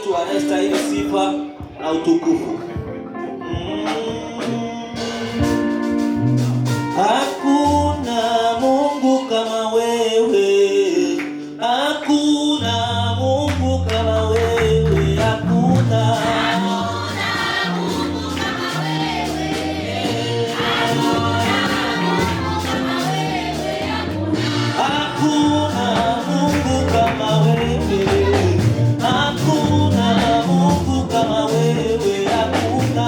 Anastahili sifa na utukufu. Hakuna Mungu kama wewe, hakuna Mungu kama wewe, hakuna Mungu kama wewe, hakuna Mungu kama wewe. Hakuna Mungu kama wewe, hakuna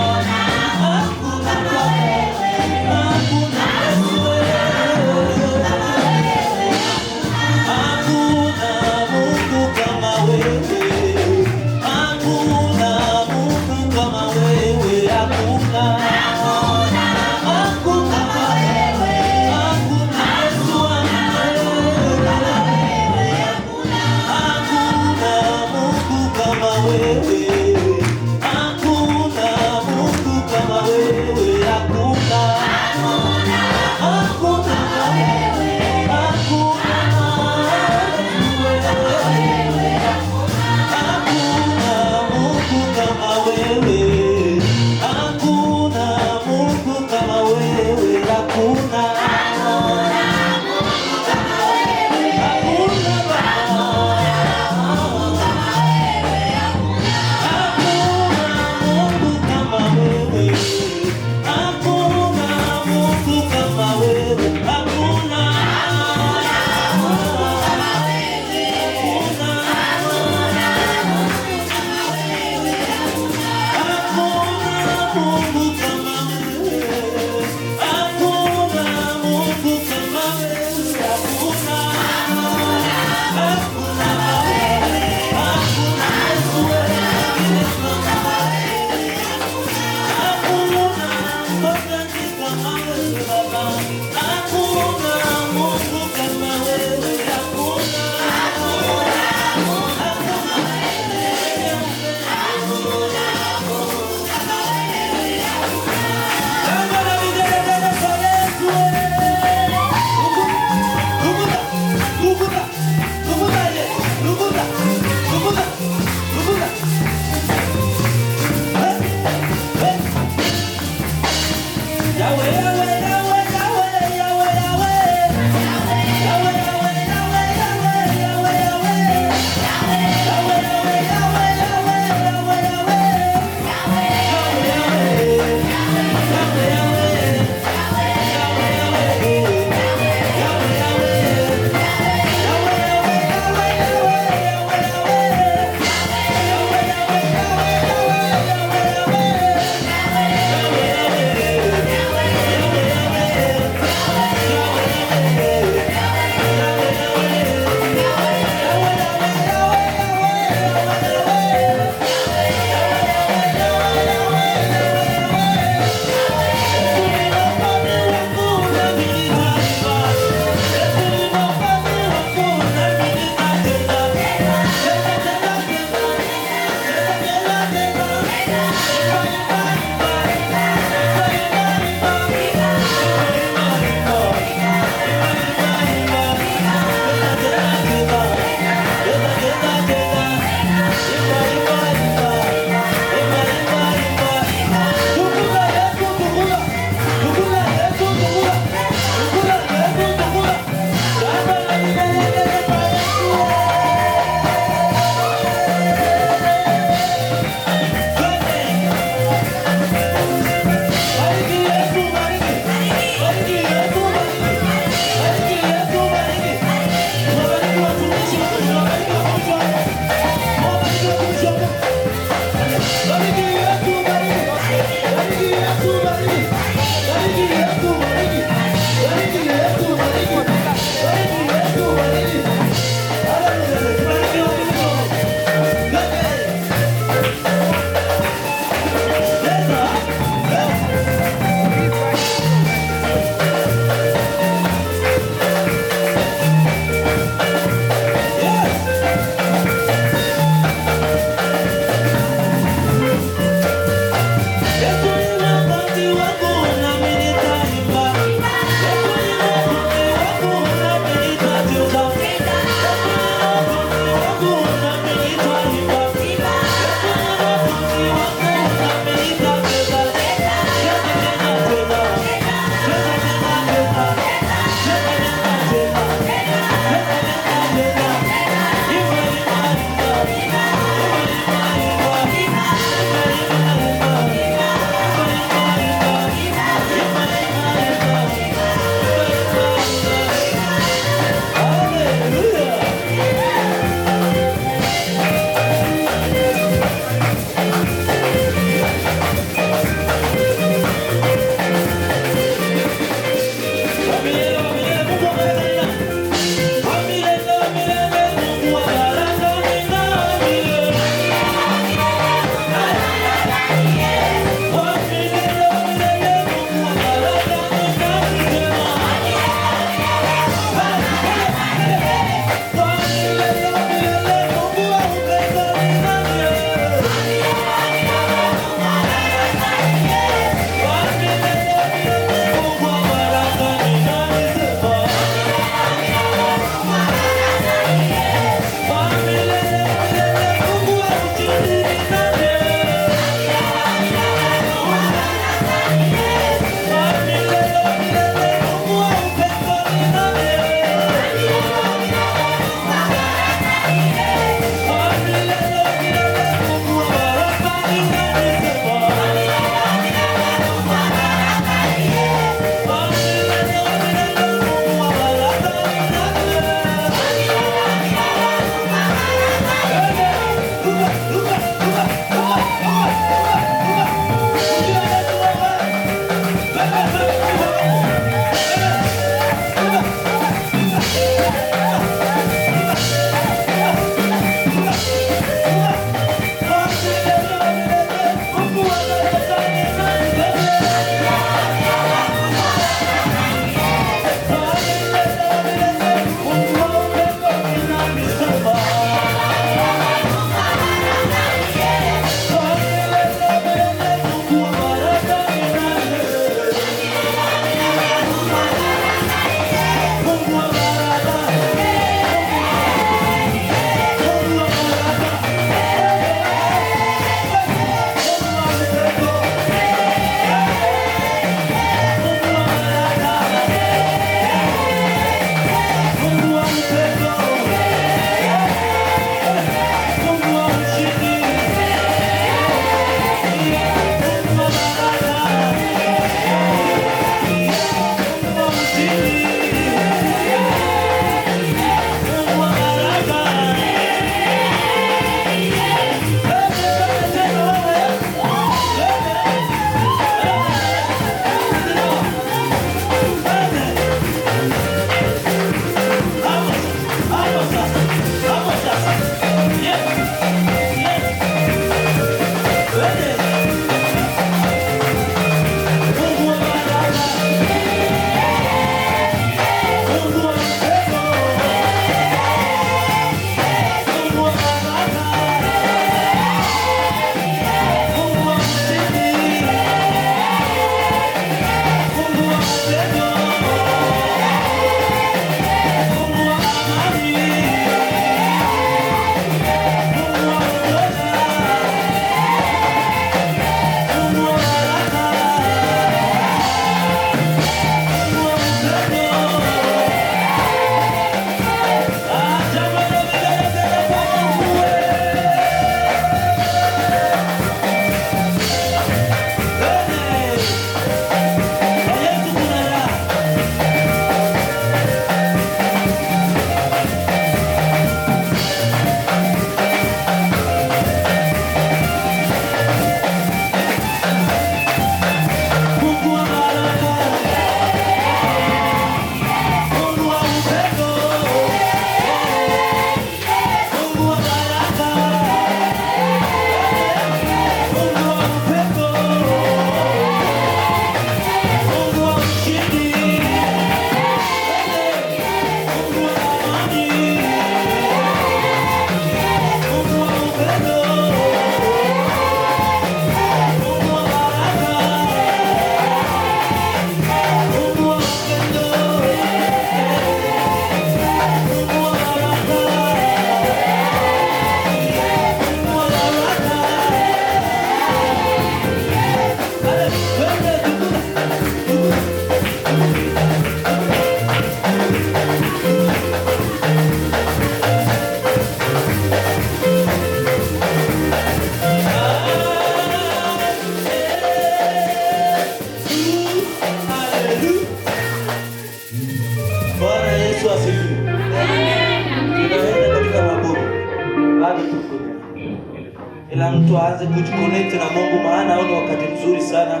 ila mtu aanze kujiconnect na Mungu, maana huu ni wakati mzuri sana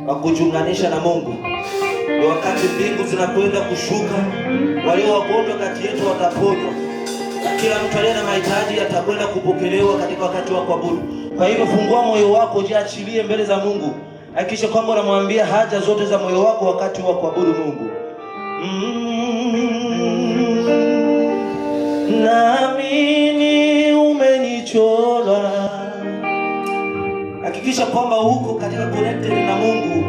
wa kujiunganisha na Mungu. Ni wakati mbingu zinakwenda kushuka, walio wagonjwa kati yetu wataponywa, kila mtu aliye na mahitaji atakwenda kupokelewa katika wakati wa kuabudu. Kwa hivyo fungua moyo wako, jiachilie mbele za Mungu. Hakikisha kwamba unamwambia haja zote za moyo wako wakati wa kuabudu Mungu. Naamini umenichora. Hakikisha kwamba uko katika connected na Mungu.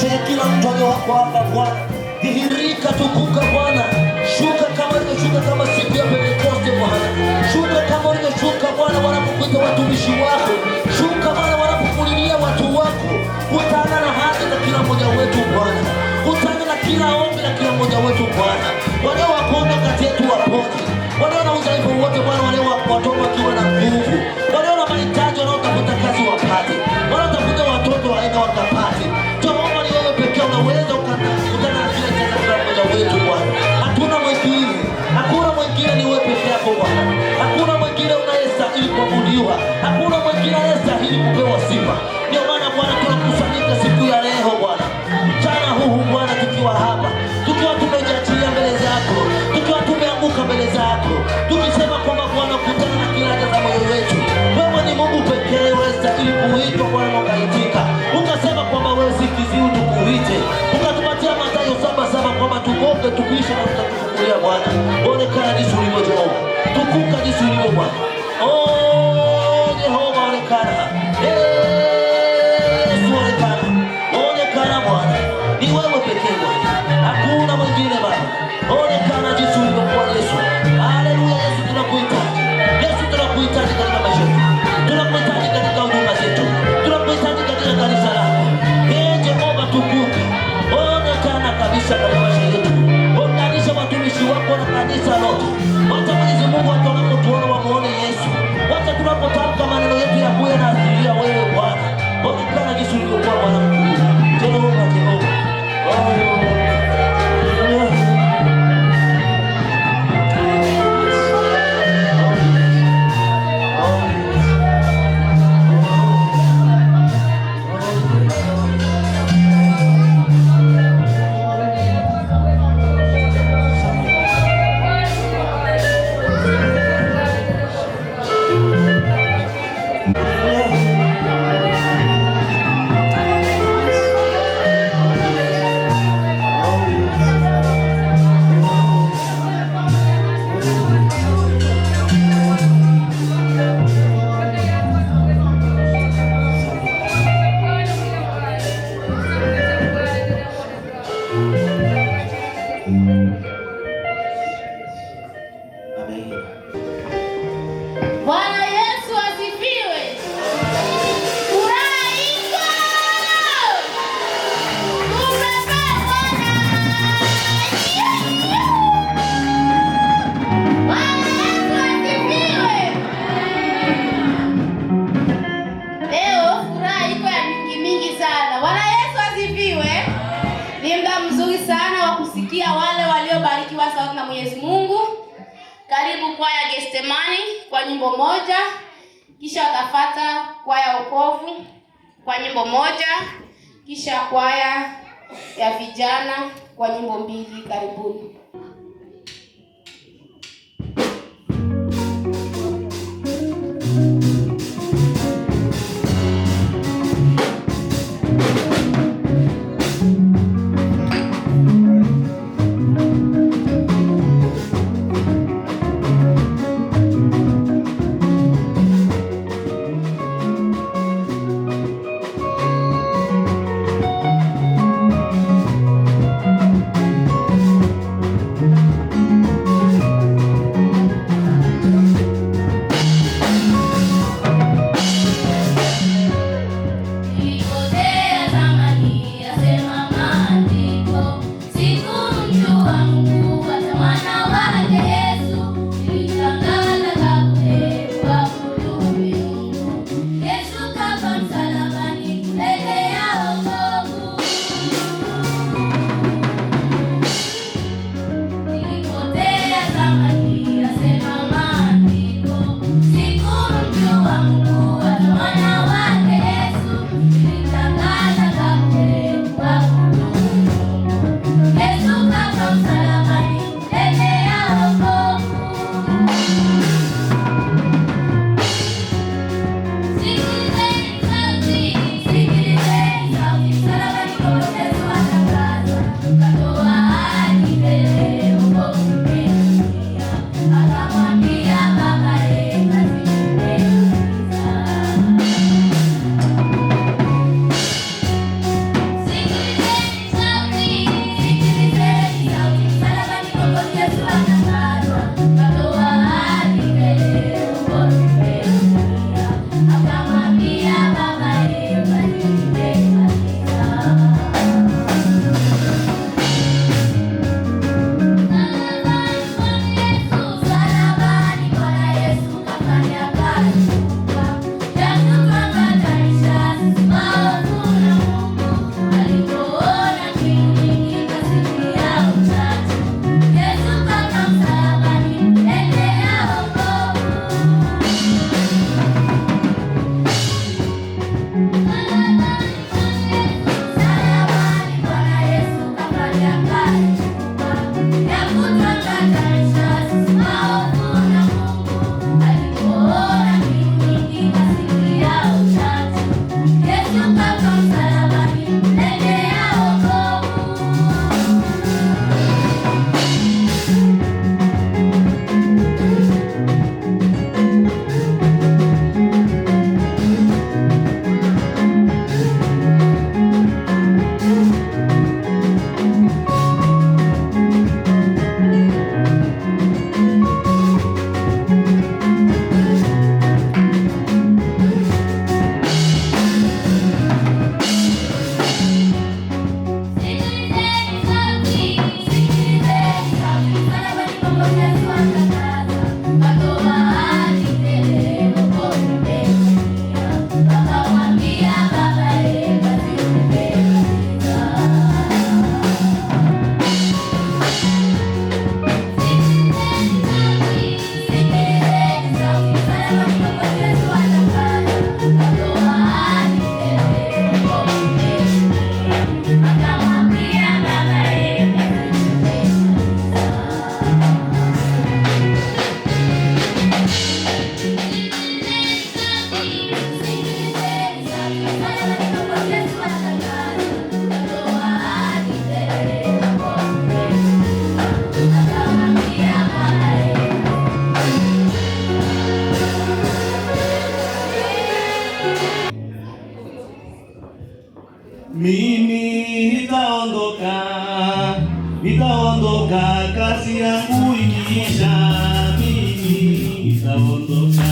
maisha ya kila mtu aliyoko hapa Bwana. Dhihirika, tukuka Bwana. Shuka kama ulivyoshuka kama siku ya Pentekoste Bwana. Shuka kama ulivyoshuka Bwana wanapokuita watumishi wako. Shuka Bwana wanapokulilia watu wako. Kutana na haja za kila mmoja wetu Bwana. Kutana na kila ombi la kila mmoja wetu Bwana. Walio wagonjwa kati yetu wapone. Walio na udhaifu wote Bwana, walio watoto wakiwa na nguvu. Walio na mahitaji, wanaotafuta kazi wapate. Wanaotafuta watoto waende wakapate. Jehova, ni wewe pekee unaweza kutana na kila mmoja wetu Bwana. Hakuna mwingine. Hakuna mwingine, ni wewe pekee yako Bwana. Hakuna mwingine unayestahili kuabudiwa. Hakuna mwingine anayestahili kupewa sifa. Ndio maana Bwana tunakusanyika siku ya leo Bwana. Mchana huu Bwana tukiwa hapa. Tukiwa tumejiachilia mbele zako. Tukiwa tumeanguka mbele zako. Tukisema kwamba Bwana kutana na kila haja za moyo wetu. Wewe ni Mungu pekee unayestahili kuitwa Bwana, ukaitika. Ukasema kwamba wewe si kiziwi tukuite. Ukatupatia Mathayo 7:7 kwamba tuombe tukuishe na tutakufungulia Bwana. Onekana jinsi ulivyo Jehova. Tukuka jinsi ulivyo Bwana. Oh Jehova, onekana. Yesu onekana. Onekana Bwana. Ni wewe pekee Bwana. Hakuna mwingine Baba. Onekana jinsi ulivyo Bwana Yesu. Haleluya Yesu, tunakuhitaji. Yesu tunakuhitaji katika maisha yetu. Tunakuhitaji katika huduma zetu. Tunakuhitaji katika kanisa lako. Jehova tukuka. Onekana kabisa katika maisha yetu. Unganisha watumishi wako na kanisa lote. Wacha Mwenyezi Mungu watu wanapotuona wamuone Yesu. Wacha tunapotamka maneno yetu ya kuwe na asilia wewe Bwana. Onekana jinsi ulivyokuwa Bwana mkuu. Jehova, Jehova. Bwana Yesu asifiwe. Furaha iko. Tumepata Bwana. Bwana Yesu asifiwe. Leo furaha iko ya mingi sana. Bwana Yesu asifiwe. Ni muda mzuri sana wa kusikia wale waliobarikiwa sauti na Mwenyezi Mungu. Karibu kwaya Getsemani kwa nyimbo moja, kisha watafuata kwaya Wokovu kwa nyimbo moja, kisha kwaya ya vijana kwa nyimbo mbili. Karibuni. Mimi nitaondoka kazi yangu ikiisha, mimi nitaondoka.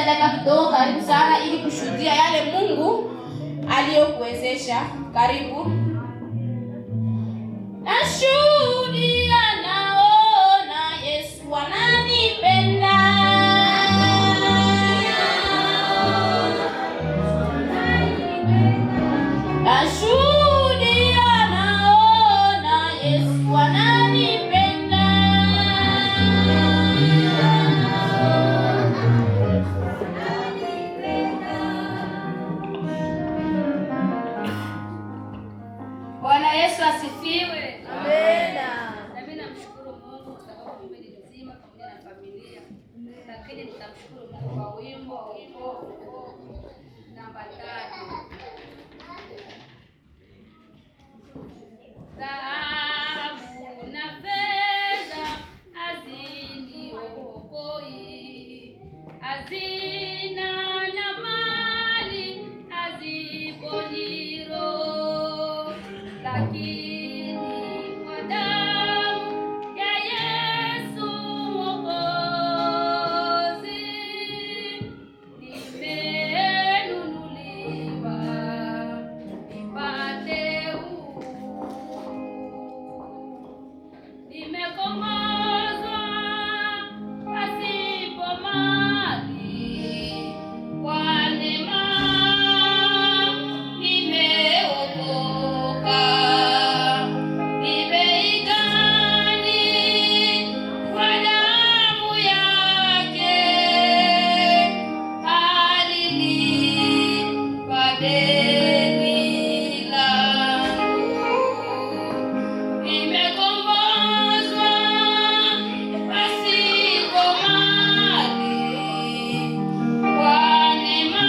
moja dakika kidogo, karibu sana, ili kushuhudia yale Mungu aliyokuwezesha. Karibu. Nashuhudia, naona Yesu ananipenda. Nashuhudia, naona Yesu ananipenda. Bwana Yesu asifiwe. Nami namshukuru Mungu kwa sababu mimi nzima pamoja na familia. Lakini nitamshukuru Mungu kwa wimbo namba 3. Dhahabu na fedha haziniokoi, hazina na mali haziponi roho, lakini kwa damu ya Yesu Mwokozi nimenunuliwa nipate nimekomozwa pasipo mali, kwa neema nimeokoka. Ni bei gani kwa damu yake alilipa deni langu. Nimekomozwa pasipo mali, kwa neema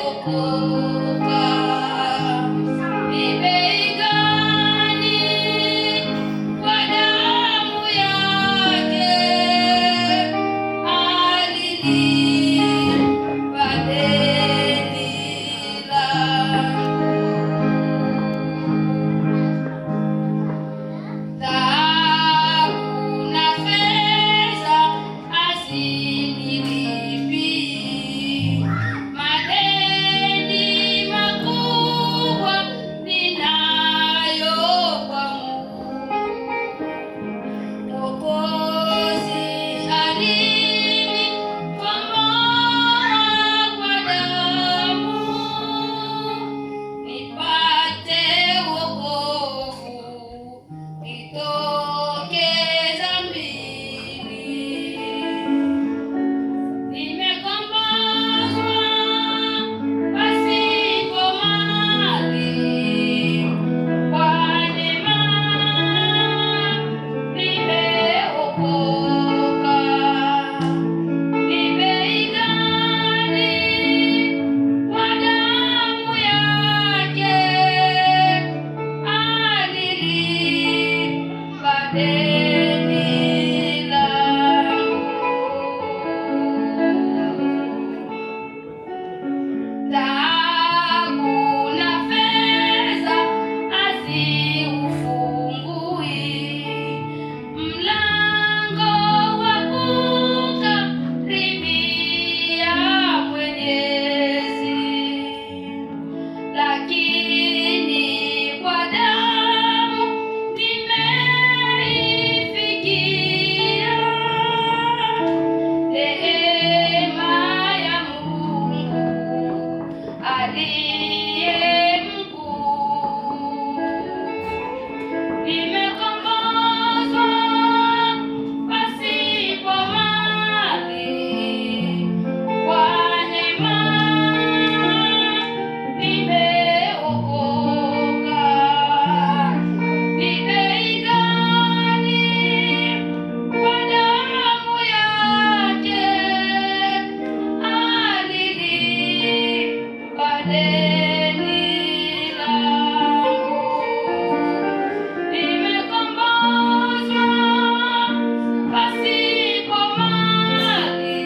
nimeokoka. Ni bei gani kwa damu yake alilipa deni langu. Dhahabu na fedha hazinilipi madeni makubwa ninayo kwa Mungu. Mwokozi alinikomboa kwa damu, nipate wokovu, nitoke dhambini. Nimekombolewa pasipo mali, kwa neema nimeokoka. Ni bei gani kwa damu yake alilipa deni langu. Dhahabu na fedha haziufungui mlango wa kukaribia Mwenyezi, lakini kwa damu nimeifikia rehema ya Mungu aliye mkuu. Nimekombolewa pasipo mali, kwa neema nimeokoka. Ni bei gani kwa damu yake alilipa deni langu. Nimekombolewa pasipo mali,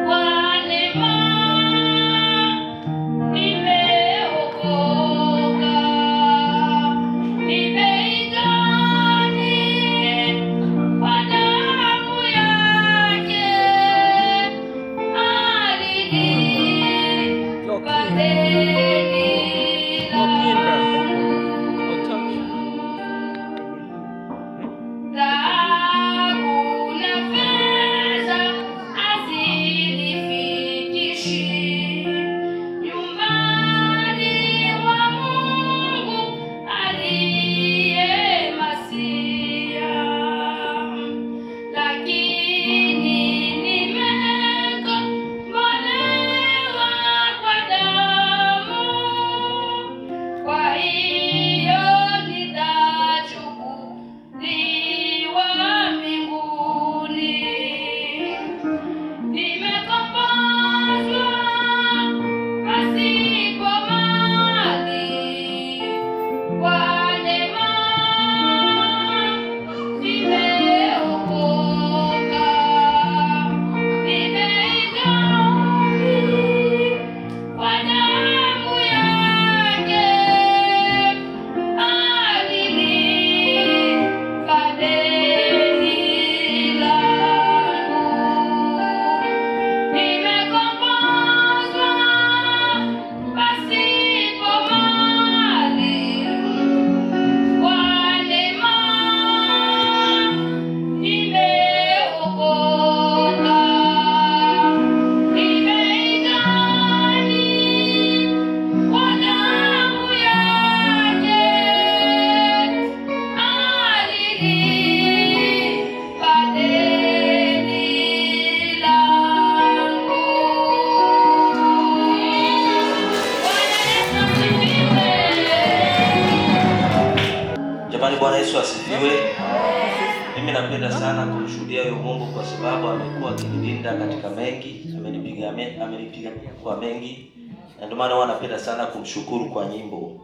kwa neema nimeokoka. Ni bei gani kwa damu yake kweli? Mimi napenda sana kumshuhudia huyo Mungu kwa sababu amekuwa akinilinda katika mengi, amenipiga kwa mengi. Na ndio maana huwa napenda sana kumshukuru kwa nyimbo.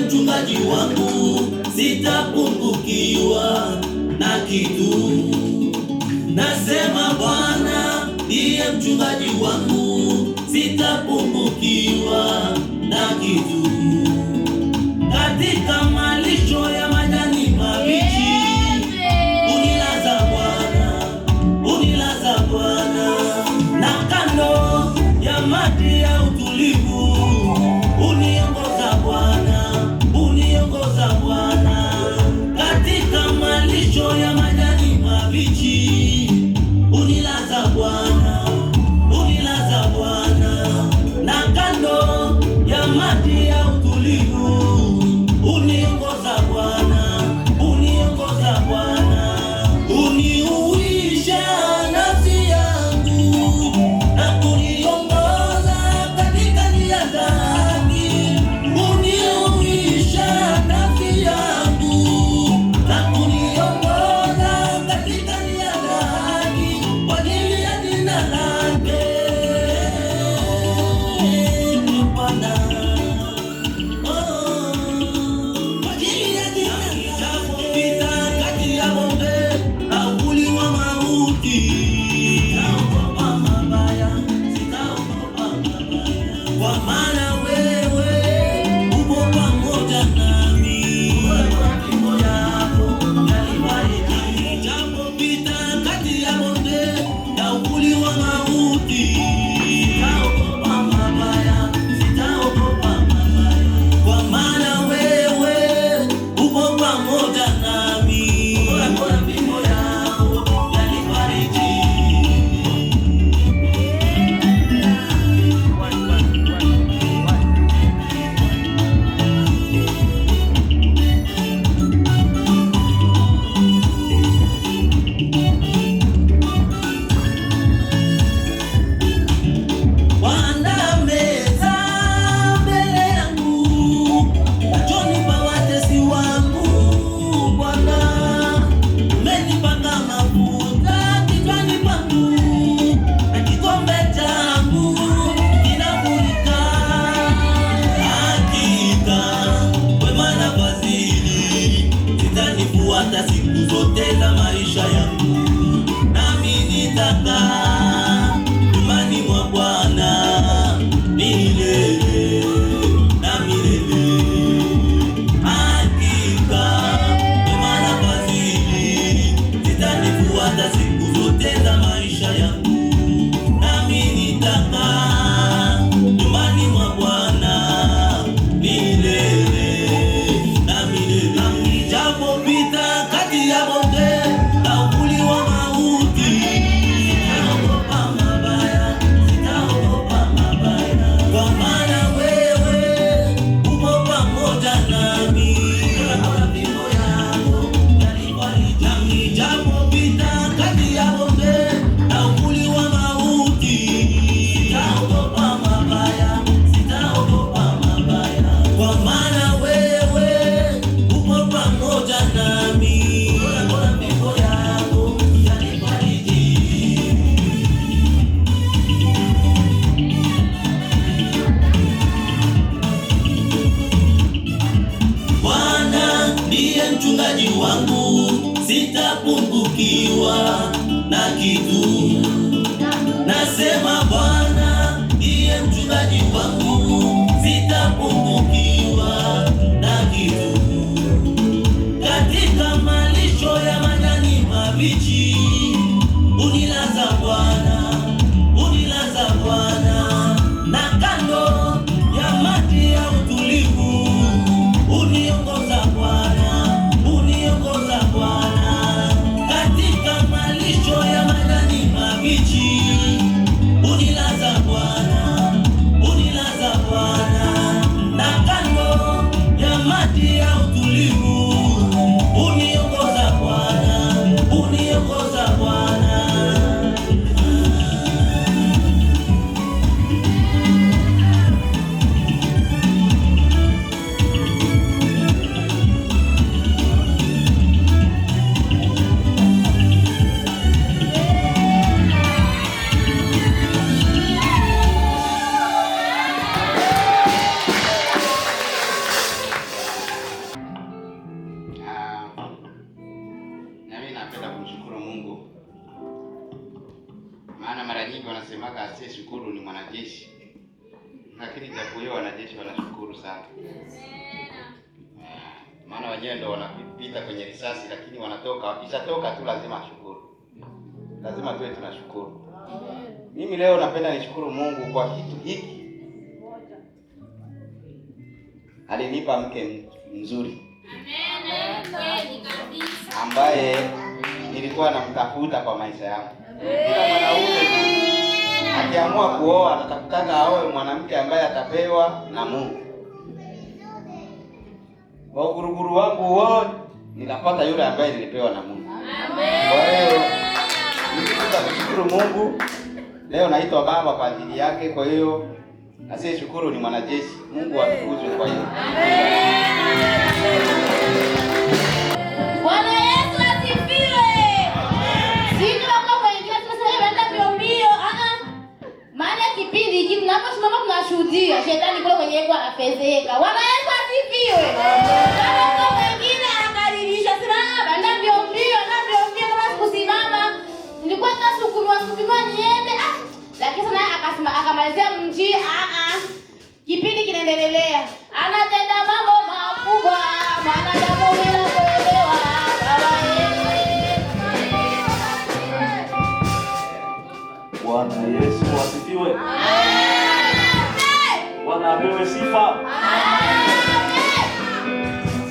Mchungaji wangu, sitapungukiwa na kitu. Nasema Bwana ndiye mchungaji wangu, sitapungukiwa na kitu. Katika malisho ya majani mabichi, unilaza Bwana, na kando ya maji ya utulivu, uniongoza Bwana, katika malisho ya majani mabichi, unilaza Bwana, na kando ya maji ya utulivu, uniongoza Bwana, uniuisha nafsi yangu na kuniongoza katika njia za haki. Uniuisha nafsi yangu na kuniongoza katika njia za haki kwa ajili ya jina lake Bwana. Kwa ajili ya jina lake. Nijapopita kati ya bonde na uvuli wa mauti, sitaogopa mabaya, kwa maana wewe upo pamoja nami. Mapito yako yanibariki. Nijapopita kati ya bonde na uvuli wa mauti, sitaogopa mabaya, kwa maana wewe upo pamoja nami. Mapito yako yanibariki. Waandaa meza mbele yangu, machoni pa watesi wangu. Bwana, umenipaka mafuta kichwani pangu, na kikombe changu kinafurika. Hakika wema na fadhili zitanifuata siku zote za maisha yangu, nami nitakaa nyumbani mwa Bwana milele na milele. Hakika wema na fadhili zitanifuata siku zote za maisha yangu, nami nitakaa nyumbani mwa Bwana milele na milele. Nijapopita kati ya bonde na uvuli wa mauti, sitaogopa mabaya, kwa maana wewe upo pamoja nami. Mapito yako yanibariki. Nijapopita kati ya bonde na uvuli wa mauti, sitaogopa mabaya, kwa maana wewe upo pamoja nami. Mapito yako yanibariki. Bwana ndiye mchungaji wangu, sitapungukiwa na kitu. Nasema Bwana ndiye mchungaji wangu, sitapungukiwa na kitu. Katika malisho ya majani mabichi, unilaza Bwana, na kando ya maji ya utulivu, uniongoza Bwana, katika malisho ya majani mabichi, unilaza Bwana, na kando Maana mara nyingi wanasemaga asiye shukuru ni mwanajeshi. Lakini japo hiyo wanajeshi wanashukuru sana. Maana wenyewe ndio wanapita kwenye risasi, lakini wanatoka, wakishatoka tu lazima ashukuru. Lazima tuwe tunashukuru. Mimi leo napenda nishukuru Mungu kwa kitu hiki. Alinipa mke mzuri. Amen. Kweli kabisa. Ambaye nilikuwa namtafuta kwa maisha yangu. Kila mwanaume akiamua kuoa anataka aoe mwanamke ambaye atapewa na Mungu. Kwa uguruguru wangu wote ninapata yule ambaye nilipewa na Mungu. Amen. Kwa hiyo nikitaka kushukuru Mungu, leo naitwa baba kwa ajili yake. Kwa hiyo asiyeshukuru ni mwanajeshi. Mungu atukuzwe kwa hiyo. Bwana Yesu asifiwe. Sisi wako kwa ingia tunasema baada mbio. Maana kipindi hiki tunaposimama tunashuhudia shetani kule kwenye yeye anafezeka. Bwana Yesu asifiwe. Kama kwa wengine anakaribisha sema baada mbio kama kusimama. Nilikuwa nasukumwa niende. Lakini sana akamalizia mji kipindi kinaendelea. Anatenda mambo makubwa. Maana jambo bila kuelewa. Bwana Yesu asifiwe. Bwana apewe sifa.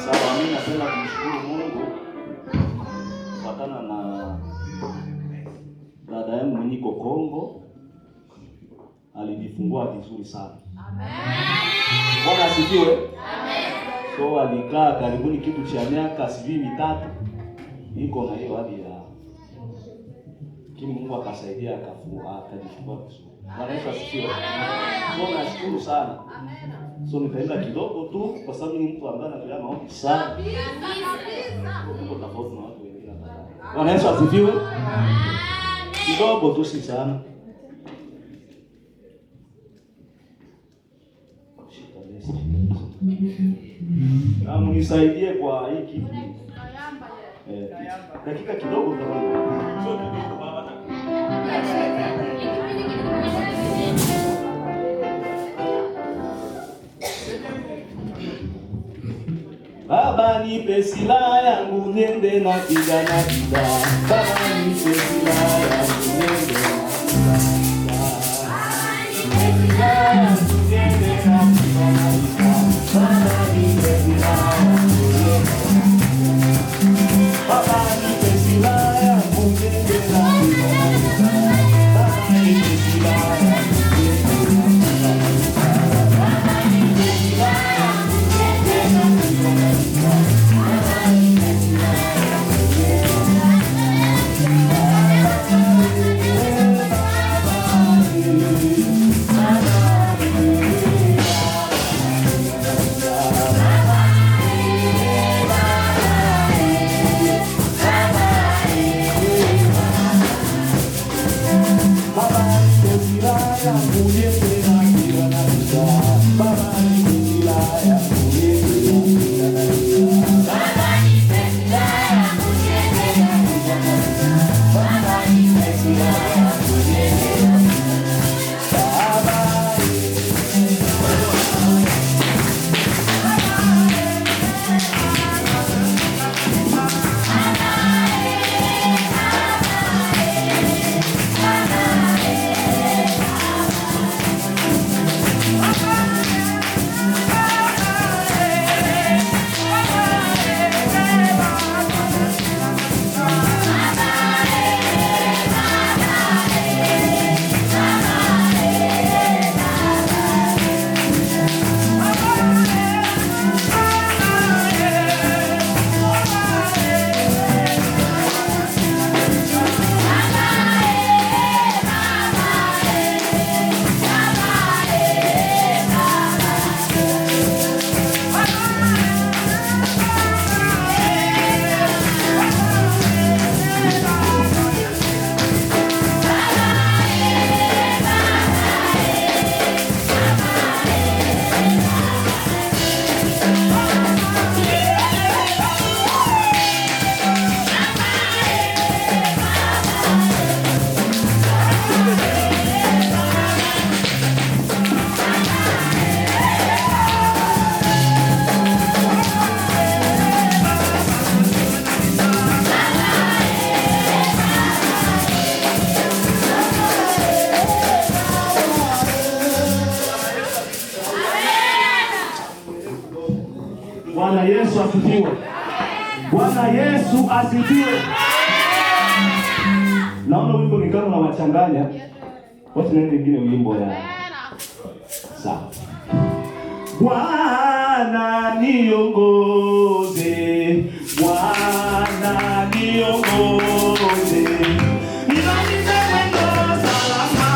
Sawa, mimi napenda kumshukuru Mungu kutokana na dada yangu mwenye iko Kongo. Alijifungua vizuri sana. Bwana asifiwe. So alikaa karibuni kitu cha miaka 3 iko na hiyo hadi ya lakini Mungu akasaidia akajifungua vizuri. Bwana Yesu asifiwe. So nashukuru sana. So nitaenda kidogo tu kwa sababu ni mtu ambaye anafanya maombi sana. Tuko tofauti na watu wengine hapa. Bwana Yesu asifiwe. Kidogo tu si sana. Nisaidie kwa hii kitu. Dakika kidogo tafadhali. Sio kidogo baba. Baba nipe silaha yangu niende na pigana vita. Baba nipe silaha yangu niende na pigana vita. Nipe silaha yangu niende na pigana vita. Baba nipe silaha yangu niende na pigana vita. Baba nipe silaha yangu niende na pigana vita. Baba nipe silaha yangu niende na pigana vita. Baba nipe silaha yangu niende na pigana vita. Bwana Yesu asifiwe. Bwana Yesu asifiwe. Naona wimbo ni kama unawachanganya. Watu nani wengine wimbo ya. Sawa. Bwana niongoze, Bwana niongoze. Nimalize mwendo salama.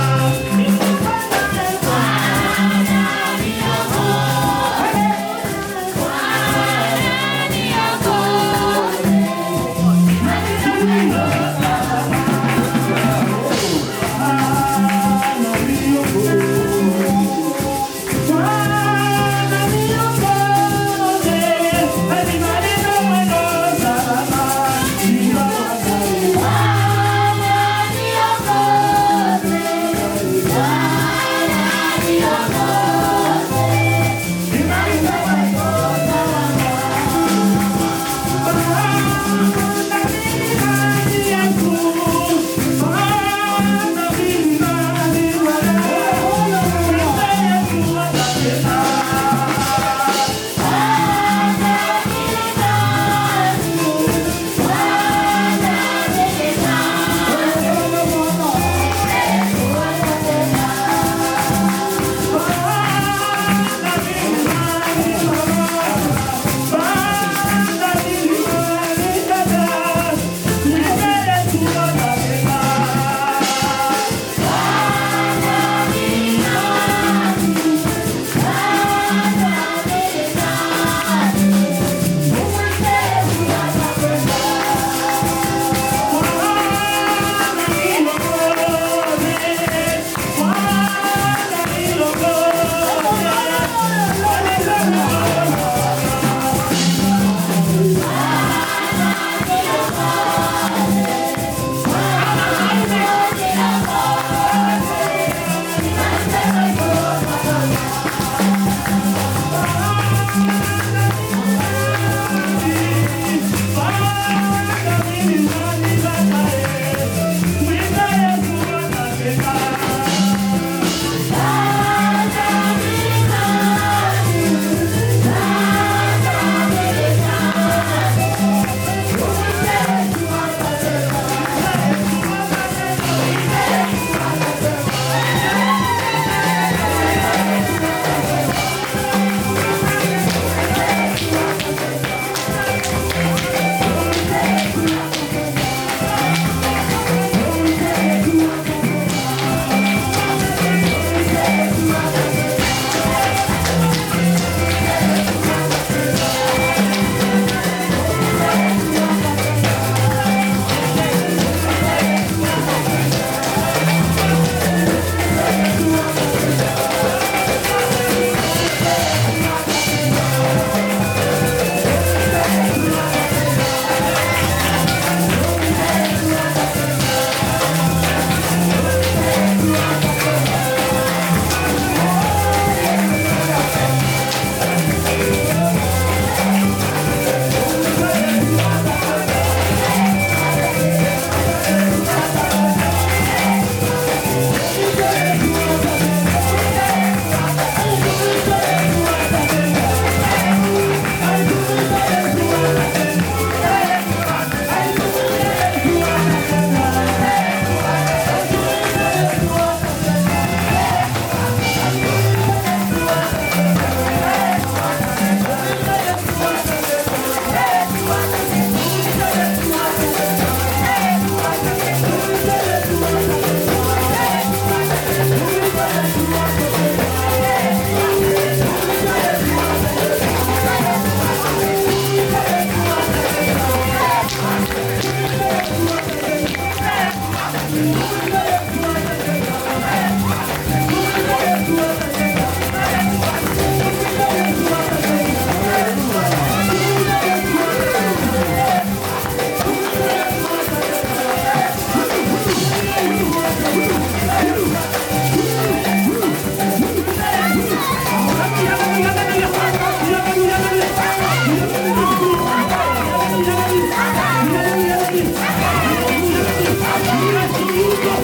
Hallelujah.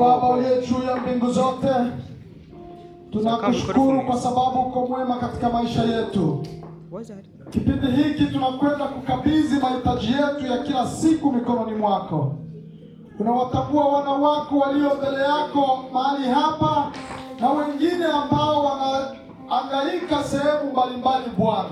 Baba uliye juu ya mbingu zote, tunakushukuru kwa sababu uko mwema katika maisha yetu. Kipindi hiki tunakwenda kukabidhi mahitaji yetu ya kila siku mikononi mwako. Unawatambua wana wako walio mbele yako mahali hapa na wengine ambao wanahangaika sehemu mbalimbali Bwana.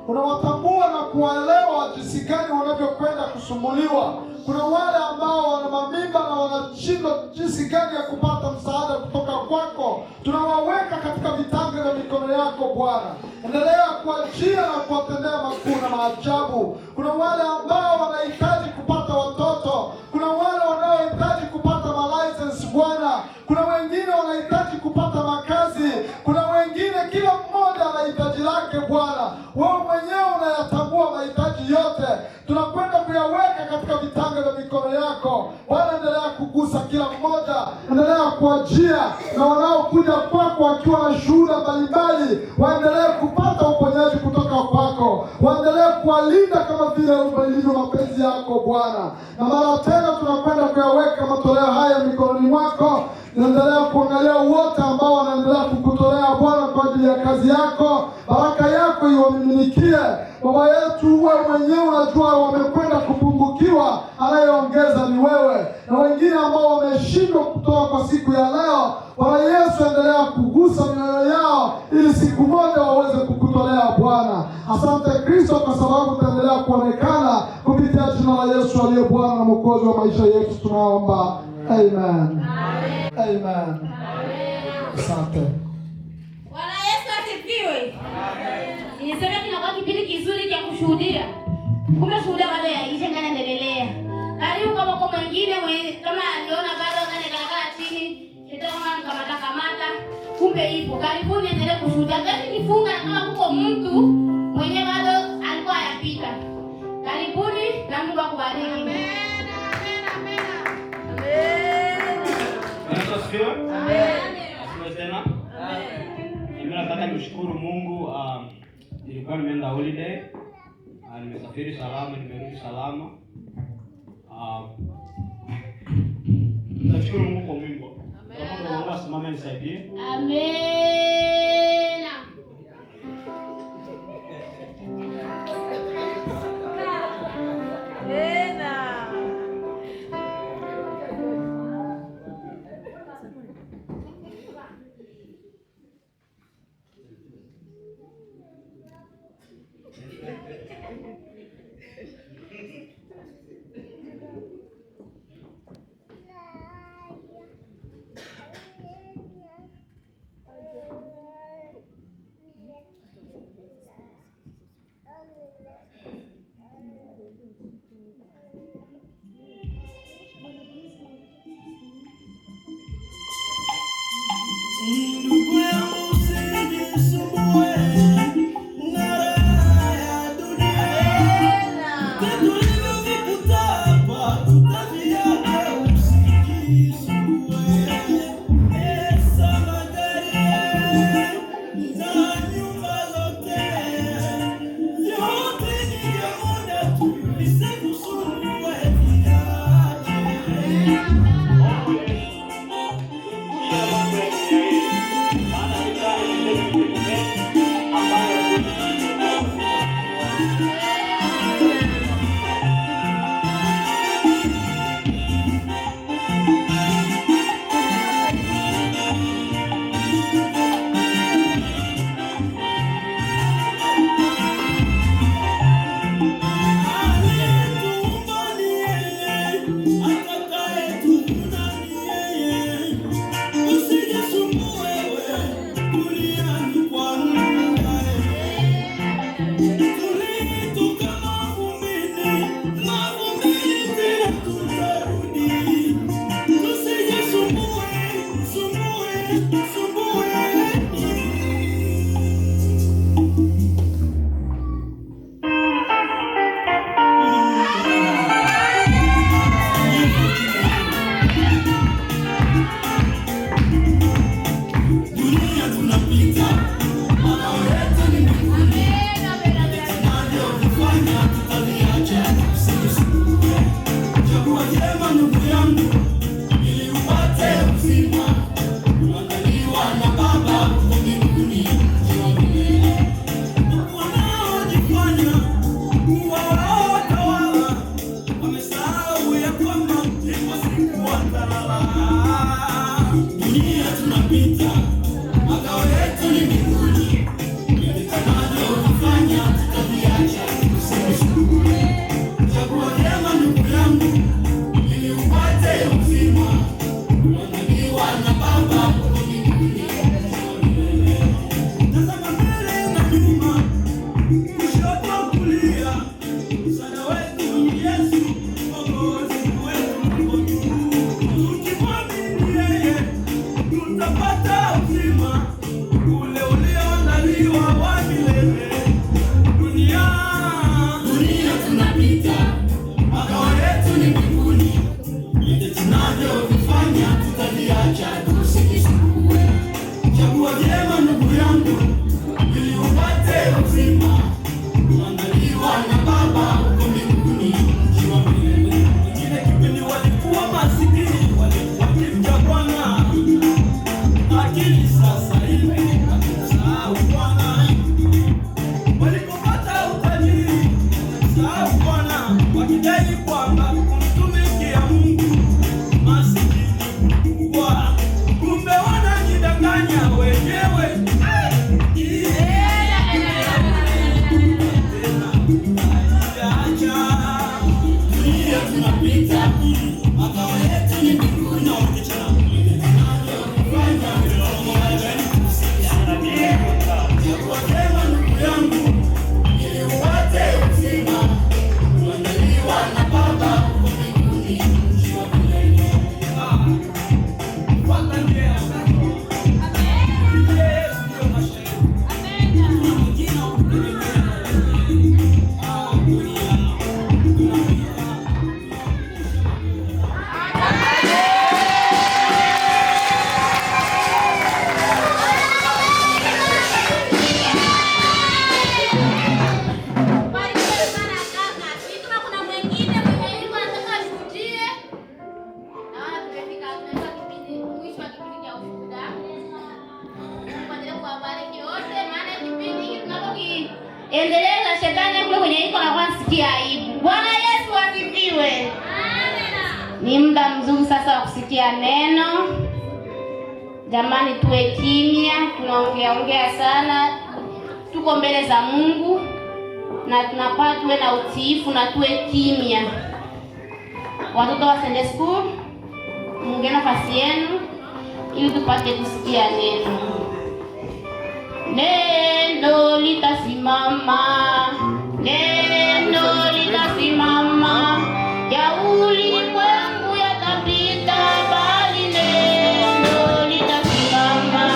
Unawatambua na kuwaelewa jinsi gani wanavyokwenda kusumbuliwa. Kuna wale ambao wana mamimba na wanashindwa jinsi gani ya kupata msaada kutoka kwako. Tunawaweka katika vitanga vya mikono yako Bwana. Endelea kuachia na kuwatendea makuu na maajabu. Kuna wale ambao wanahitaji kupata watoto. Kuna wale wanaohitaji kupata license Bwana. Kuna wengine wanahitaji kupata makazi. Kuna wengine, kila mmoja ana hitaji lake Bwana. Wewe mwenyewe unayatambua mahitaji yote. Tunakwenda kuyaweka katika vitanga vya mikono yako. Bwana, endelea kugusa kila mmoja. Endelea kuachia na wanaokuja kwako wakiwa na shuhuda mbalimbali, waendelee kupata uponyaji kutoka kwako. Waendelee kuwalinda kama vile ilivyo mapenzi yako Bwana. Na mara tena tunakwenda kuyaweka matoleo haya mikononi mwako. Naendelea kuangalia wote ambao wanaendelea kukutolea Bwana kwa ajili ya kazi yako. Baraka yako iwamiminikie. Baba yetu, wewe mwenyewe unajua wamekwenda kupungukiwa, anayeongeza ni wewe. Na wengine ambao wameshindwa kutoa kwa siku ya leo, Bwana Yesu, endelea kugusa mioyo yao ili siku moja waweze kukutolea Bwana. Asante Kristo kwa sababu utaendelea kuonekana kupitia jina la Yesu aliye Bwana na Mwokozi wa maisha yetu tunaomba. Amen. Amen. Asante. Bwana Yesu asifiwe. Nilisema kinakuwa kipindi kizuri cha kushuhudia. Kumbe shuhuda bado yaisha ngana endelea. Karibu kama kwa mwingine kama aliona bado ngana kanakaa chini, shetani kamata. Kumbe ipo. Karibuni endelee kushuhudia. Kama nifunga na kama kuko mtu mwenye bado alikuwa hayapita. Karibuni na Mungu akubariki. Amen. Tena. Mimi nataka nimshukuru Mungu. Nilikuwa nimeenda holiday. Nimesafiri salama, nimerudi salama. Nashukuru Mungu kwa wimbo. Kama Mungu asimame nisaidie. Amen. walikopata uzima ule ulioandaliwa wa milele. Dunia tunapita, makao yetu ni mbinguni. Vile tunavyovifanya tutaliacha tusikisumbue. Chagua vyema ndugu yangu, ili upate uzima uandaliwa na Baba huko mbinguni, mji wa milele. Wengine kipindi walikuwa masikini, walikuwa kimcha Bwana, lakini sasa hivi watasahau Bwana. Walikopata utajiri, watasahau Bwana, wakidai kwamba kumtumikia Mungu masikini kwa kumbe wanajidanganya wenyewe. Dunia tunapita, makao yetu ni mbinguni. Chagua vyema ndugu yangu, ili upate uzima uandaliwa na Baba huko mbinguni, mji wa milele. Fuata njia ya Mungu. Yesu ndio mashauri. Kuna mwingine wa kutegemea. Dunia endelea shetani kule kwenye iko na kusikia aibu. Bwana Yesu asifiwe. Amen. Ni muda mzuri sasa wa kusikia neno. Jamani, tuwe kimya, tunaongea sana. Tuko mbele za Mungu na tunapaswa tuwe na utiifu na tuwe kimya. Watoto wa Sunday school, munge nafasi yenu ili tupate kusikia neno. Neno litasimama, neno litasimama, ya ulimwengu yatapita, bali neno litasimama.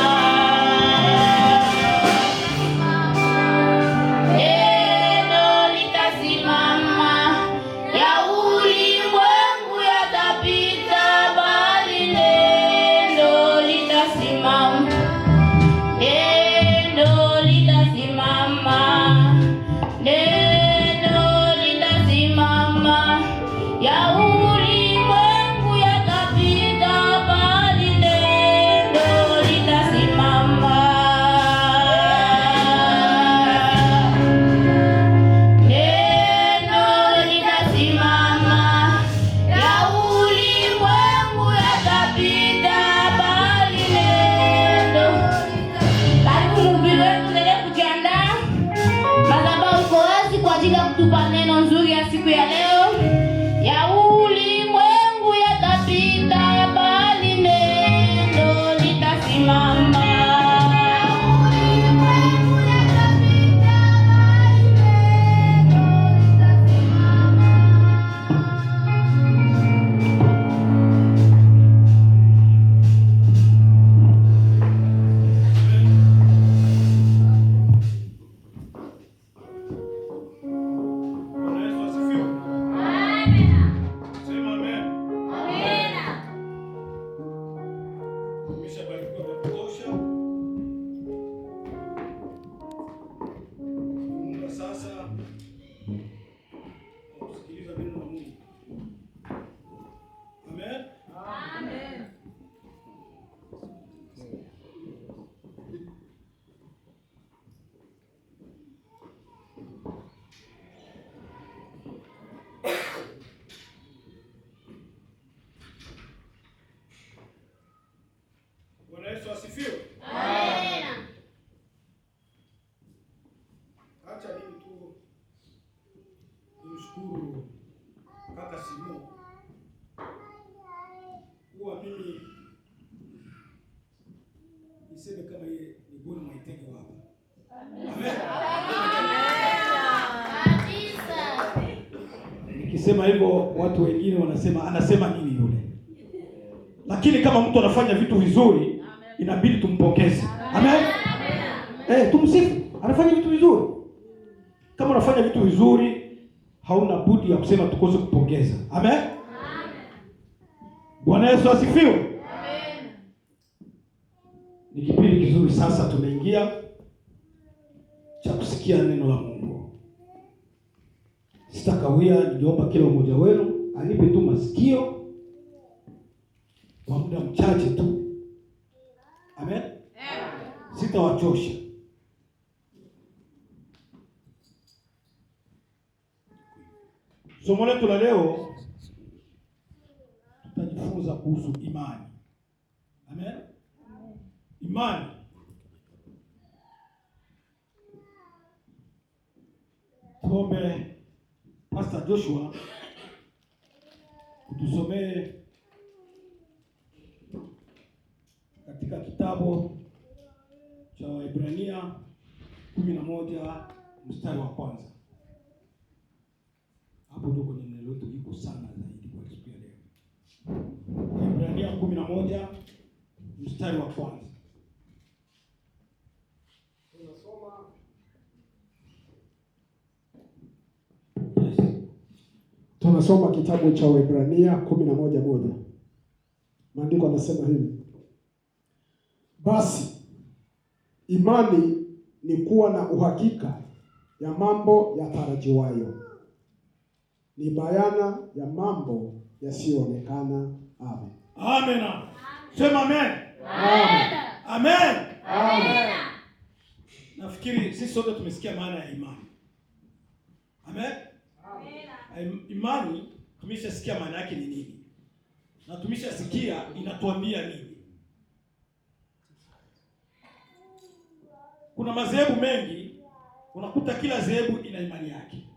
Neno litasimama, ya ulimwengu yatapita, bali neno litasimama. Neno litasimama, neno litasimama, ya ulimwengu yatapita, bali neno litasimama. Neno litasimama, ya ulimwengu yatapita, bali neno. Karibu mhubiri wetu, endelee kujiandaa. Madhabahu iko wazi kwa ajili ya kutupa neno nzuri ya siku ya leo. Ya ulimwengu yatapita, bali neno litasimama. Bwana Yesu asifiwe. Sema amen. Umeshabarikiwa vya kutosha. Mungu sasa kusikiliza neno la Mungu. Amen. Bwana Yesu asifiwe. Acha mimi tu nimshukuru kaka Simo. Huwa mimi niseme kama yeye ni bwana mwaitege hapa. Amen. Nikisema hivyo watu wengine wanasema anasema nini yule? Lakini kama mtu anafanya vitu vizuri, inabidi tumpongeze. Amen. Tumsifu. Anafanya vitu vizuri. Kama unafanya vitu vizuri, hauna budi ya kusema tukose kupongeza. Amen. Bwana Yesu asifiwe. Amen. Ni kipindi kizuri sasa tumeingia cha kusikia neno la Mungu. Sitakawia, niomba kila mmoja wenu anipe tu masikio kwa muda mchache tu. Amen. Sitawachosha. Somo letu la leo tutajifunza kuhusu imani. Amen. Imani. Tuombe Pastor Joshua kutusomee katika kitabu cha Waebrania 11 mstari wa kwanza. Hapo ndio kwenye neno letu liko sana zaidi kwa siku ya leo. Waebrania 11 mstari wa kwanza. Tunasoma kitabu cha Waebrania 11:1. Maandiko yanasema hivi: basi imani ni kuwa na uhakika ya mambo yatarajiwayo, ni bayana ya mambo yasiyoonekana. Amen. Amen. Sema amen. Amen. Amen. Amen. Nafikiri sisi sote tumesikia maana ya imani. Amen. Imani tumeshasikia maana yake ni nini, na tumeshasikia inatuambia nini. Kuna madhehebu mengi, unakuta kila dhehebu ina imani yake.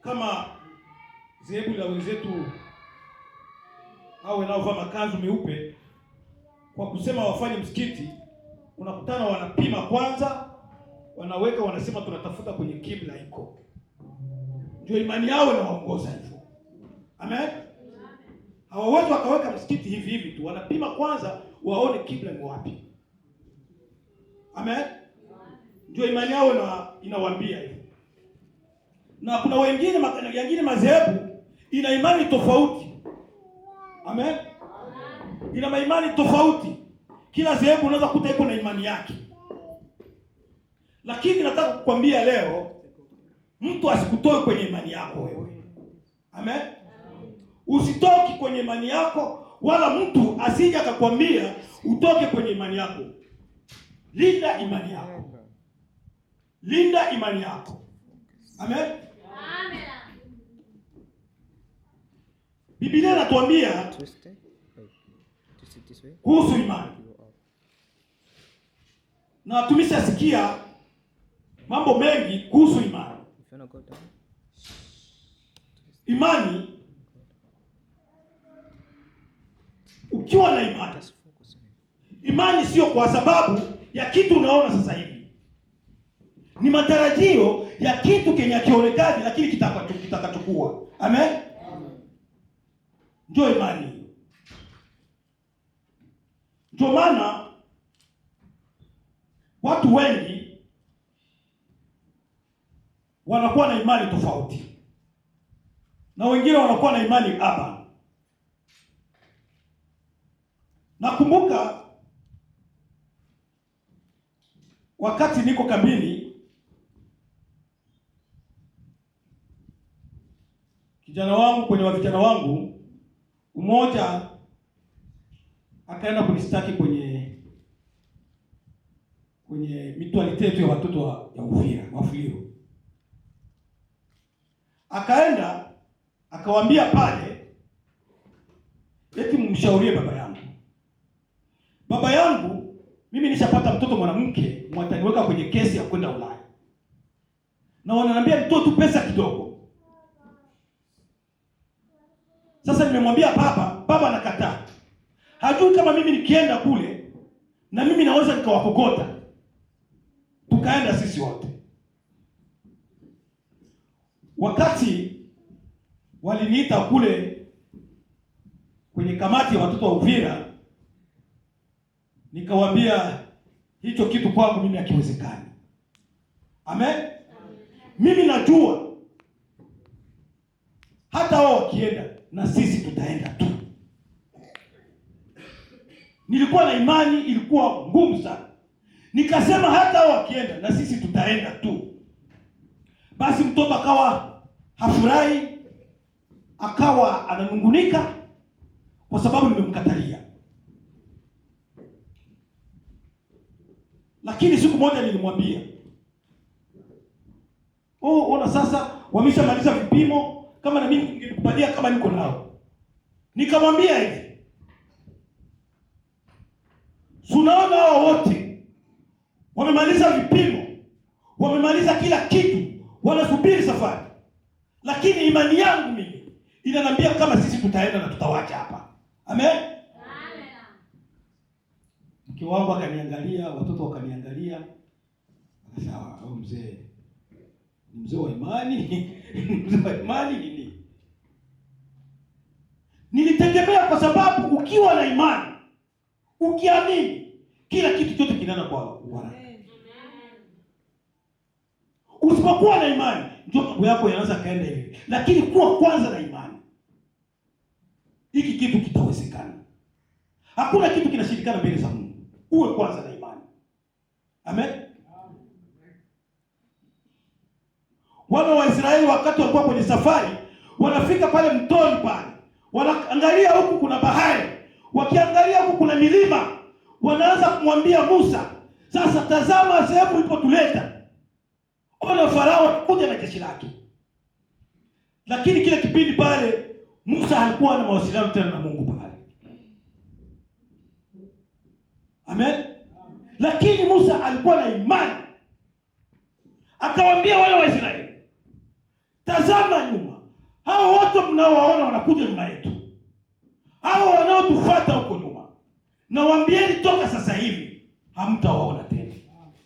Kama dhehebu la wenzetu au wanaovaa makanzu meupe, kwa kusema wafanye msikiti, unakutana wanapima kwanza, wanaweka, wanasema tunatafuta kwenye kibla iko. Ndio imani yao inawaongoza hivyo. Amen. Hawawezi wakaweka msikiti hivi hivi tu, wanapima kwanza waone kibla ni wapi. Amen. Ndio imani yao inawaambia hivyo. Na kuna wengine madhehebu ina imani tofauti. Amen. Ina imani tofauti. Kila dhehebu unaweza kukuta iko na imani yake. Lakini nataka kukwambia leo, mtu asikutoe kwenye imani yako wewe. Amen. Usitoki kwenye imani yako, wala mtu asije akakwambia utoke kwenye imani yako. Linda imani yako. Linda imani yako. Amen. Amen. Biblia inatuambia kuhusu imani. Na tumeshasikia mambo mengi kuhusu imani. Imani, ukiwa na imani, imani sio kwa sababu ya kitu unaona sasa hivi. Ni matarajio ya kitu kenye kionekani lakini kitakachokuwa. Amen. Ndio imani. Ndio maana watu wengi wanakuwa na imani tofauti, na wengine wanakuwa na imani hapa. Nakumbuka wakati niko kambini, kijana wangu kwenye vijana wangu mmoja akaenda kunistaki kwenye mitualite yetu ya watoto ya Uvira, Wafuliro. Akaenda akawaambia pale, eti mumshaurie baba yangu. Baba yangu, mimi nishapata mtoto mwanamke, mwataniweka kwenye kesi ya kwenda Ulaya. Na wananiambia nitoe tu pesa kidogo. Sasa nimemwambia baba anakataa. Hajui kama mimi nikienda kule na mimi naweza nikawakokota. Tukaenda sisi wote. Wakati waliniita kule kwenye kamati ya watoto wa Uvira, Nikawaambia hicho kitu kwangu mimi hakiwezekani. Amen. Mimi najua hata wao wakienda na sisi tutaenda tu. Nilikuwa na imani ilikuwa ngumu sana. Nikasema hata wao wakienda na sisi tutaenda tu. Basi mtoto akawa hafurahi, akawa ananungunika kwa sababu nimemkatalia. Lakini siku moja nilimwambia, ona sasa wameshamaliza vipimo, kama na mimi ningekupatia kama niko nao. Nikamwambia hivi, tunaona hao wote wamemaliza vipimo, wamemaliza kila kitu, wanasubiri safari. Lakini imani yangu mimi inaniambia kama sisi tutaenda na tutawacha hapa. Amen. Mke wangu akaniangalia, watoto wakaniangalia. Akasema, "Oh mzee, ni mzee wa imani." Mzee wa imani nini? Nilitegemea kwa sababu ukiwa na imani, ukiamini, kila kitu chote kinaenda kwa Bwana. Usipokuwa na imani, ndio mambo yako yanaanza kaenda hivi. Lakini kuwa kwanza na imani, hiki kitu kitawezekana. Hakuna kitu kinashindikana mbele za Mungu. Uwe kwanza na imani. Amen. Wana wa Israeli wakati walikuwa kwenye safari, wanafika pale mtoni pale. Wanaangalia huku kuna bahari, wakiangalia huku kuna milima. Wanaanza kumwambia Musa, "Sasa tazama sehemu ulipotuleta. Ona Farao kuja na jeshi lake." Lakini kile kipindi pale Musa alikuwa na mawasiliano tena na Mungu pale. Amen. Lakini Musa alikuwa na imani. Akawaambia wale wa Israeli, "Tazama nyuma. Hao wote mnaowaona wanakuja nyuma yetu. Hao wanaotufuata huko nyuma. Na waambieni toka sasa hivi hamtawaona tena."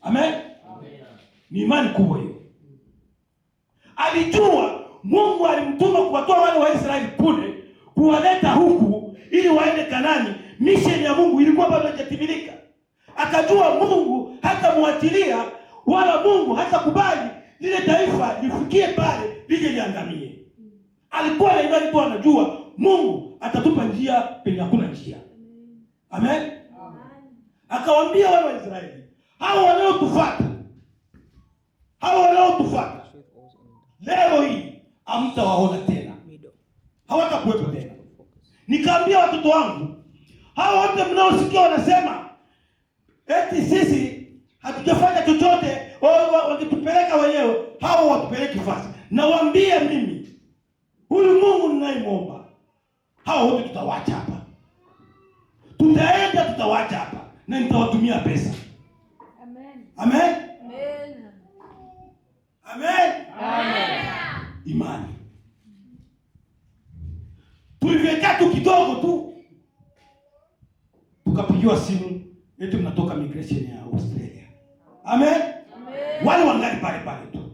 Amen. Ni imani kubwa hiyo. Alijua Mungu alimtuma kuwatoa wale wa Israeli kule, kuwaleta huku ili waende Kanaani. Mission ya Mungu ilikuwa bado haijatimilika. Akajua Mungu hatamwachilia wala Mungu hatakubali lile taifa lifikie pale lije liangamie. Alikuwa na imani tu, anajua Mungu atatupa njia penye hakuna njia. Amen. Akawaambia wale wa Israeli, hao wanaotufuata, leo hii hamtawaona tena, hawatakuwepo tena. Nikaambia watoto wangu, hao wote mnaosikia wanasema eti sisi hatujafanya chochote, wakitupeleka wenyewe, hao watupeleke fasi. Na waambie mimi, huyu Mungu ninayemwomba, hao wote tutawacha hapa. Tutaenda, tutawacha hapa, na nitawatumia pesa. Amen. Amen. Amen. Amen. Imani. Tulivyokaa tu kidogo tu, tukapigiwa simu eti mnatoka migration ya Australia. Amen. Amen. Wale wangali pale pale tu.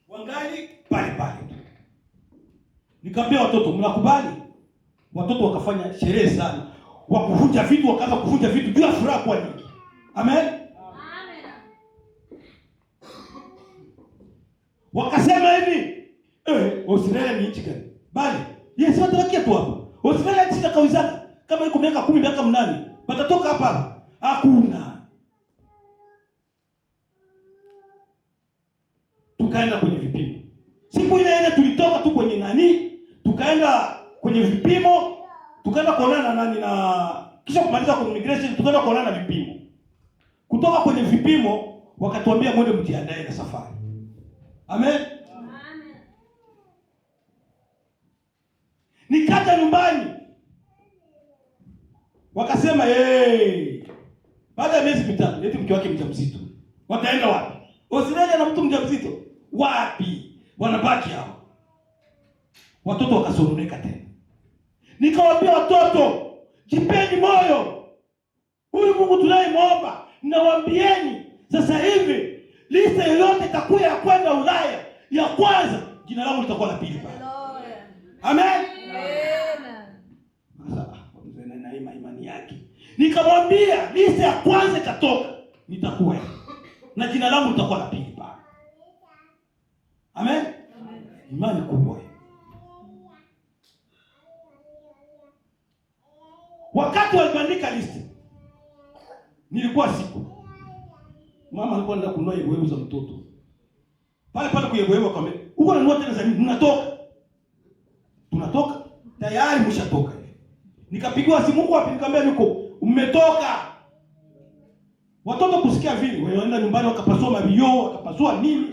Wangali pale pale tu. Nikamwambia watoto, mnakubali? Watoto wakafanya sherehe sana. Wakuvunja vitu, wakaanza kuvunja vitu juu ya furaha kwa nyingi. Amen. Wakasema hivi, Australia ni nchi gani? Bali, yes, watabakia tu hapa. Australia nchi takawizana. Kama iko miaka 10, miaka 8, watatoka hapa. Hakuna. Tukaenda kwenye vipimo. Siku ile tulitoka tu kwenye nani? Tukaenda kwenye vipimo. Tukaenda kuonana na nani, na kisha kumaliza kwa immigration tukaenda kuonana na vipimo. Kutoka kwenye vipimo wakatuambia mwende mjiandae na safari. Amen. Amen. Nikaja nyumbani. Wakasema, baada ya miezi mitatu, eti mke wake mjamzito. Wataenda wapi? Australia na mtu mjamzito. Wapi? Wanabaki hao. Watoto wakasononeka tena. Nikawaambia watoto, jipeni moyo. Huyu Mungu tunayemwomba, nawaambieni sasa hivi lista yoyote itakuwa ya kwenda Ulaya, ya kwanza jina langu litakuwa la pili pale. Amen. Amen. Sasa na imani yake. Nikamwambia lista ya kwanza itatoka, nitakuwa na jina langu litakuwa la pili pale. Amen. Imani kubwa. Wakati walibandika listi, nilikuwa siku mama alikuwa anaenda kununua yebo za mtoto pale pale kuyebo kwa mimi. Uko nanunua tena za nini? Mnatoka. Tunatoka. Tayari mshatoka. Nikapigiwa simu huko wapi, nikamwambia niko mmetoka. Watoto kusikia vile, waenda nyumbani wakapasua mabio, wakapasua nini?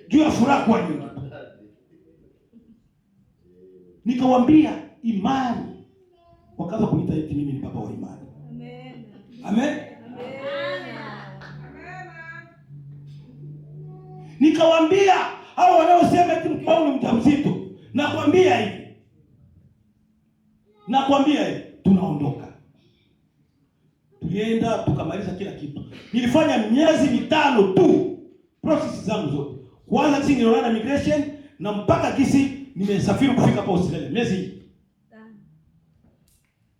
Juu ya furaha kwa nyingi. Nikamwambia imani. Wakaanza kuniita eti mimi ni baba wa imani. Amen. Amen. Nikamwambia hao wanaosema eti mke wangu ni mjamzito, nakwambia hivi, tunaondoka. Tulienda tukamaliza kila kitu. Nilifanya miezi 5 tu process zangu zote. Kwanza kisi nilionana na immigration na mpaka kisi nimesafiri kufika hapa Australia miezi 5.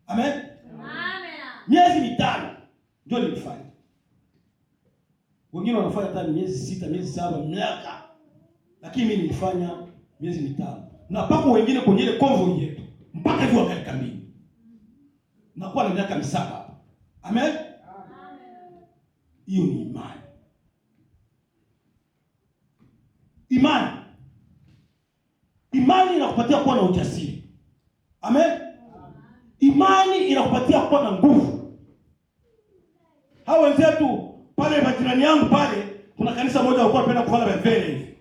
Amen. Miezi 5 ndio nilifanya. Wengine wanafanya hata miezi 6, miezi 7, miaka. Lakini mimi nilifanya miezi 5. Na mpaka wengine kwenye ile convoy yetu mpaka hivyo wakalika mbili. Na kwa na miaka 7. Amen. Hiyo ni imani. Imani inakupatia kuwa na ujasiri. Amen. Imani inakupatia kuwa na nguvu. Hao wenzetu pale majirani yangu pale kuna kanisa moja walikuwa wanapenda kufanya mbele hivi.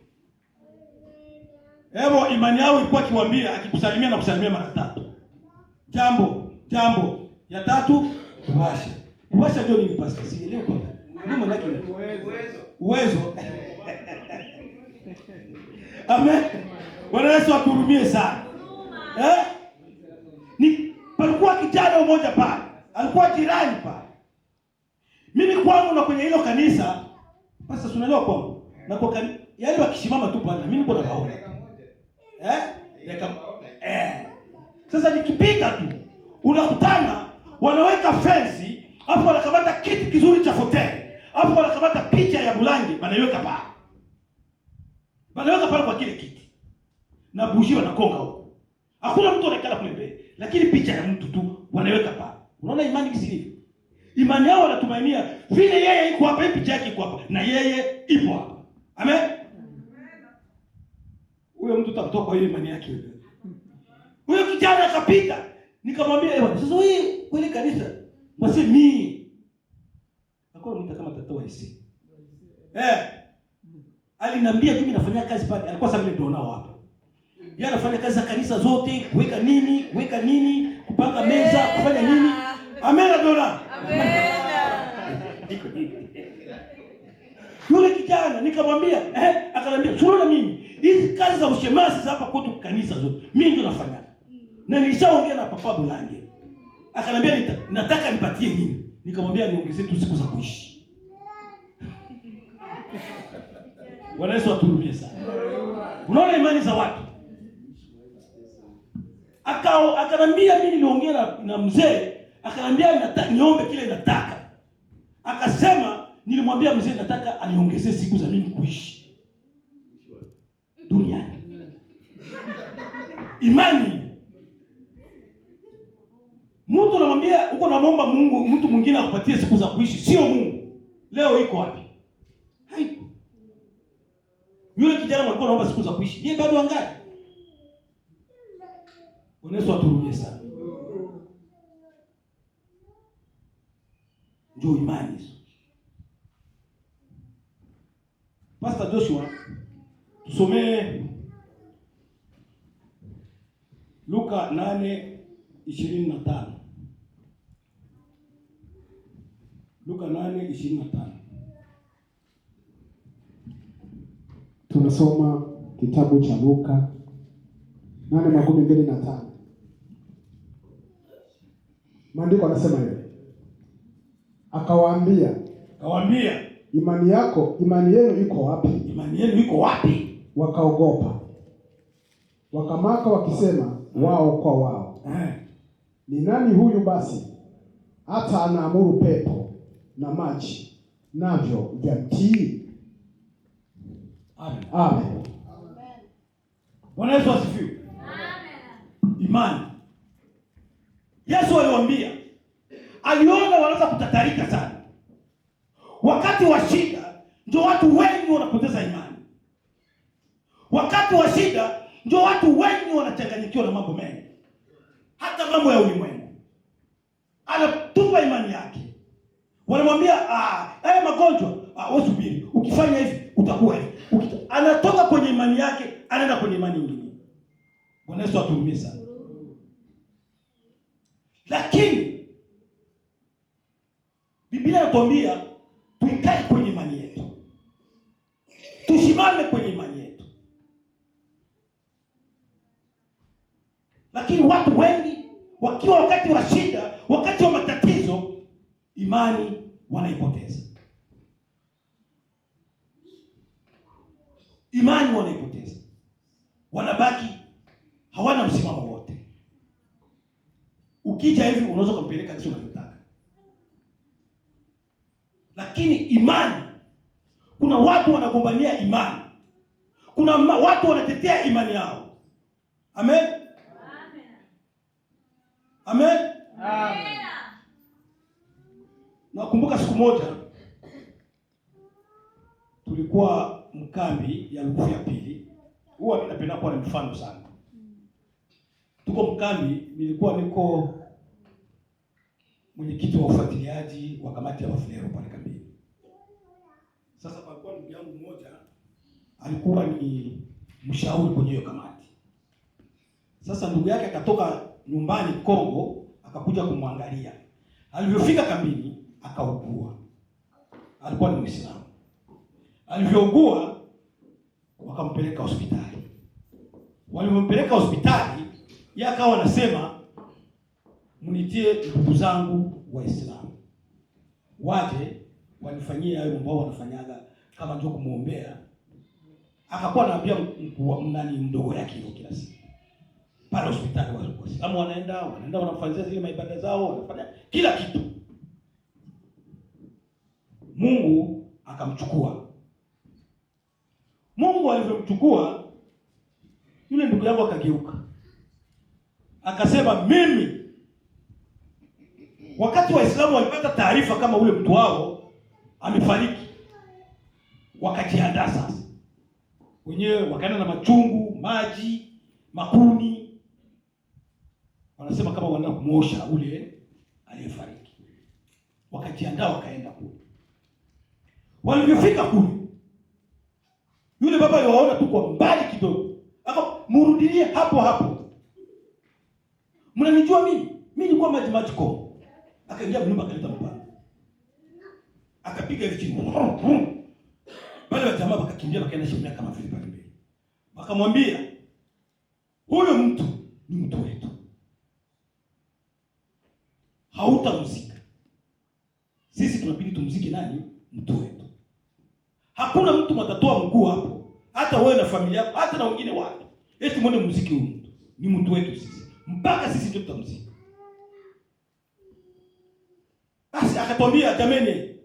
Hebu imani yao ilikuwa kiwaambia akikusalimia na kusalimia mara 3. Jambo. Ya 3 kuwasha ndio nini pastor? Sielewi kwa nini. Ndio maana yake uwezo. Amen. Bwana Yesu atuhurumie sana. Palikuwa kijana mmoja pale. Alikuwa jirani pale. Mimi kwangu na kwenye hilo kanisa, basi tunaelewa kwangu. Na kwa yaani wakisimama tu pale, mimi niko na kaona. Sasa nikipiga tu, unakutana wanaweka fence, hapo wanakamata kiti kizuri cha hoteli. Hapo wanakamata picha ya Bulangi, wanaiweka pale. Wanaweka pale kwa kile kiti. Na bushi wanakonga huko. Hakuna mtu anakaa kule mbele, lakini picha ya mtu tu wanaweka pale. Unaona imani kisivyo? Imani yao wanatumainia vile yeye yuko hapa, picha yake iko hapa na yeye ipo hapa. Amen. Huyo mtu takutoka kwa ile imani yake wewe. Huyo kijana akapita, nikamwambia sasa wewe kweli kanisa basi mimi akao mtu kama tatoa hisi. Aliniambia mimi nafanya kazi pale, alikuwa sasa mimi ndio nao hapa. Yeye anafanya kazi za kanisa zote, kuweka nini, kupanga meza, kufanya nini. Amen adora. Amen. Yule kijana nikamwambia, akaniambia, "Tunaona mimi hizi kazi za ushemasi za hapa kwetu kanisa zote, mimi ndio nafanya." Na nilishaongea na Papa Bulange. Akaniambia nataka nipatie nini? Nikamwambia niongezee tu siku za kuishi. Bwana Yesu atuhurumie sana. Unaona imani za watu. Akaniambia mimi niliongea na mzee, akaniambia nataka niombe kile nataka. Akasema nilimwambia mzee nataka aniongezee siku za mimi kuishi duniani. Imani. Mtu anamwambia uko naomba Mungu mtu mwingine akupatie siku za kuishi, sio Mungu. Leo iko wapi? Haipo. Yule kijana alikuwa anaomba siku za kuishi. Yeye bado angali. Yesu atuhurumie sana. Ndio imani hizo. Pastor Joshua tusomee Luka 8:25. Luka 8:25. Tunasoma kitabu cha Luka 8:25. Maandiko anasema hivi. Akawaambia, imani yenu iko wapi? Imani yenu iko wapi? Wakaogopa. Wakamaka wakisema wao kwa wao. Ni nani huyu basi hata anaamuru pepo na maji, navyo vyatii. Amen. Amen. Bwana Yesu asifiwe. Amen. Imani. Yesu aliwaambia, aliona wanaanza kutatarika sana. Wakati wa shida ndio watu wengi wanapoteza imani. Wakati wa shida ndio watu wengi wanachanganyikiwa na mambo mengi. Hata mambo ya ulimwengu. Anatupa imani yake. Wanamwambia, haya magonjwa, wewe subiri. Ukifanya hivi utakuwa hivi. Anatoka kwenye imani yake, anaenda kwenye imani nyingine. Bwana Yesu atuhurumie sana. Lakini Biblia inatuambia tuikae kwenye imani yetu. Tusimame kwenye imani yetu. Lakini watu wengi wakiwa wakati wa shida, wakati wa matatizo, imani wanaipoteza. Imani wanaipoteza. Wanabaki hawana msimamo wote. Ukija hivi unaweza kumpeleka kisho unachotaka. Lakini imani, kuna watu wanagombania imani. Kuna watu wanatetea imani yao. Amen. Amen. Amen. Nakumbuka siku moja tulikuwa mkambi ya Lukuvi ya pili. Huwa mimi napenda kuwa na mfano sana. Tuko mkambi, niko mwenyekiti wa ufuatiliaji wa kamati ya Wafulero pale kambini. Sasa palikuwa ndugu yangu mmoja alikuwa ni mshauri kwenye hiyo kamati. Sasa ndugu yake akatoka nyumbani Kongo akakuja kumwangalia. Alivyofika kambini akaugua. Alikuwa ni Muislamu. Alivyougua wakampeleka hospitali. Walipompeleka hospitali, yeye akawa anasema mnitie ndugu zangu Waislamu waje wanifanyie hayo mambo wanafanyaga kama ndio kumuombea. Akakuwa anaambia mnani mdogo yake kila siku pale hospitali Waislamu wanaenda wanafanyia zile maibada zao, wanafanya kila kitu. Mungu akamchukua. Mungu alivyomchukua, yule ndugu yangu akageuka. Akasema mimi, wakati Waislamu walipata taarifa kama ule mtu wao amefariki, wakajiandaa sasa. Wenyewe wakaenda na machungu, maji, makuni. Wanasema kama wanaenda kumosha ule aliyefariki. Wakajiandaa wakaenda kule. Walipofika kule, yule baba aliwaona tu kwa mbali kidogo. Murudilie hapo hapo. Mnanijua mimi? Mimi nilikuwa maji Kongo. Akaingia mnyumba akaleta mpanga. Akapiga hivi chini. Wale wa jamaa wakakimbia wakaenda shimia kama vile pale mbele. Wakamwambia, huyo mtu ni mtu wetu. Hautamzika. Sisi tunabidi tumzike nani? Mtu wetu. Hakuna mtu matatoa mguu hapo. Hata wewe na familia yako, hata na wengine watu. Eti mwende muziki huyu mtu. Ni mtu wetu sisi. Mpaka sisi ndio tutamzika. Basi akatwambia, jameni,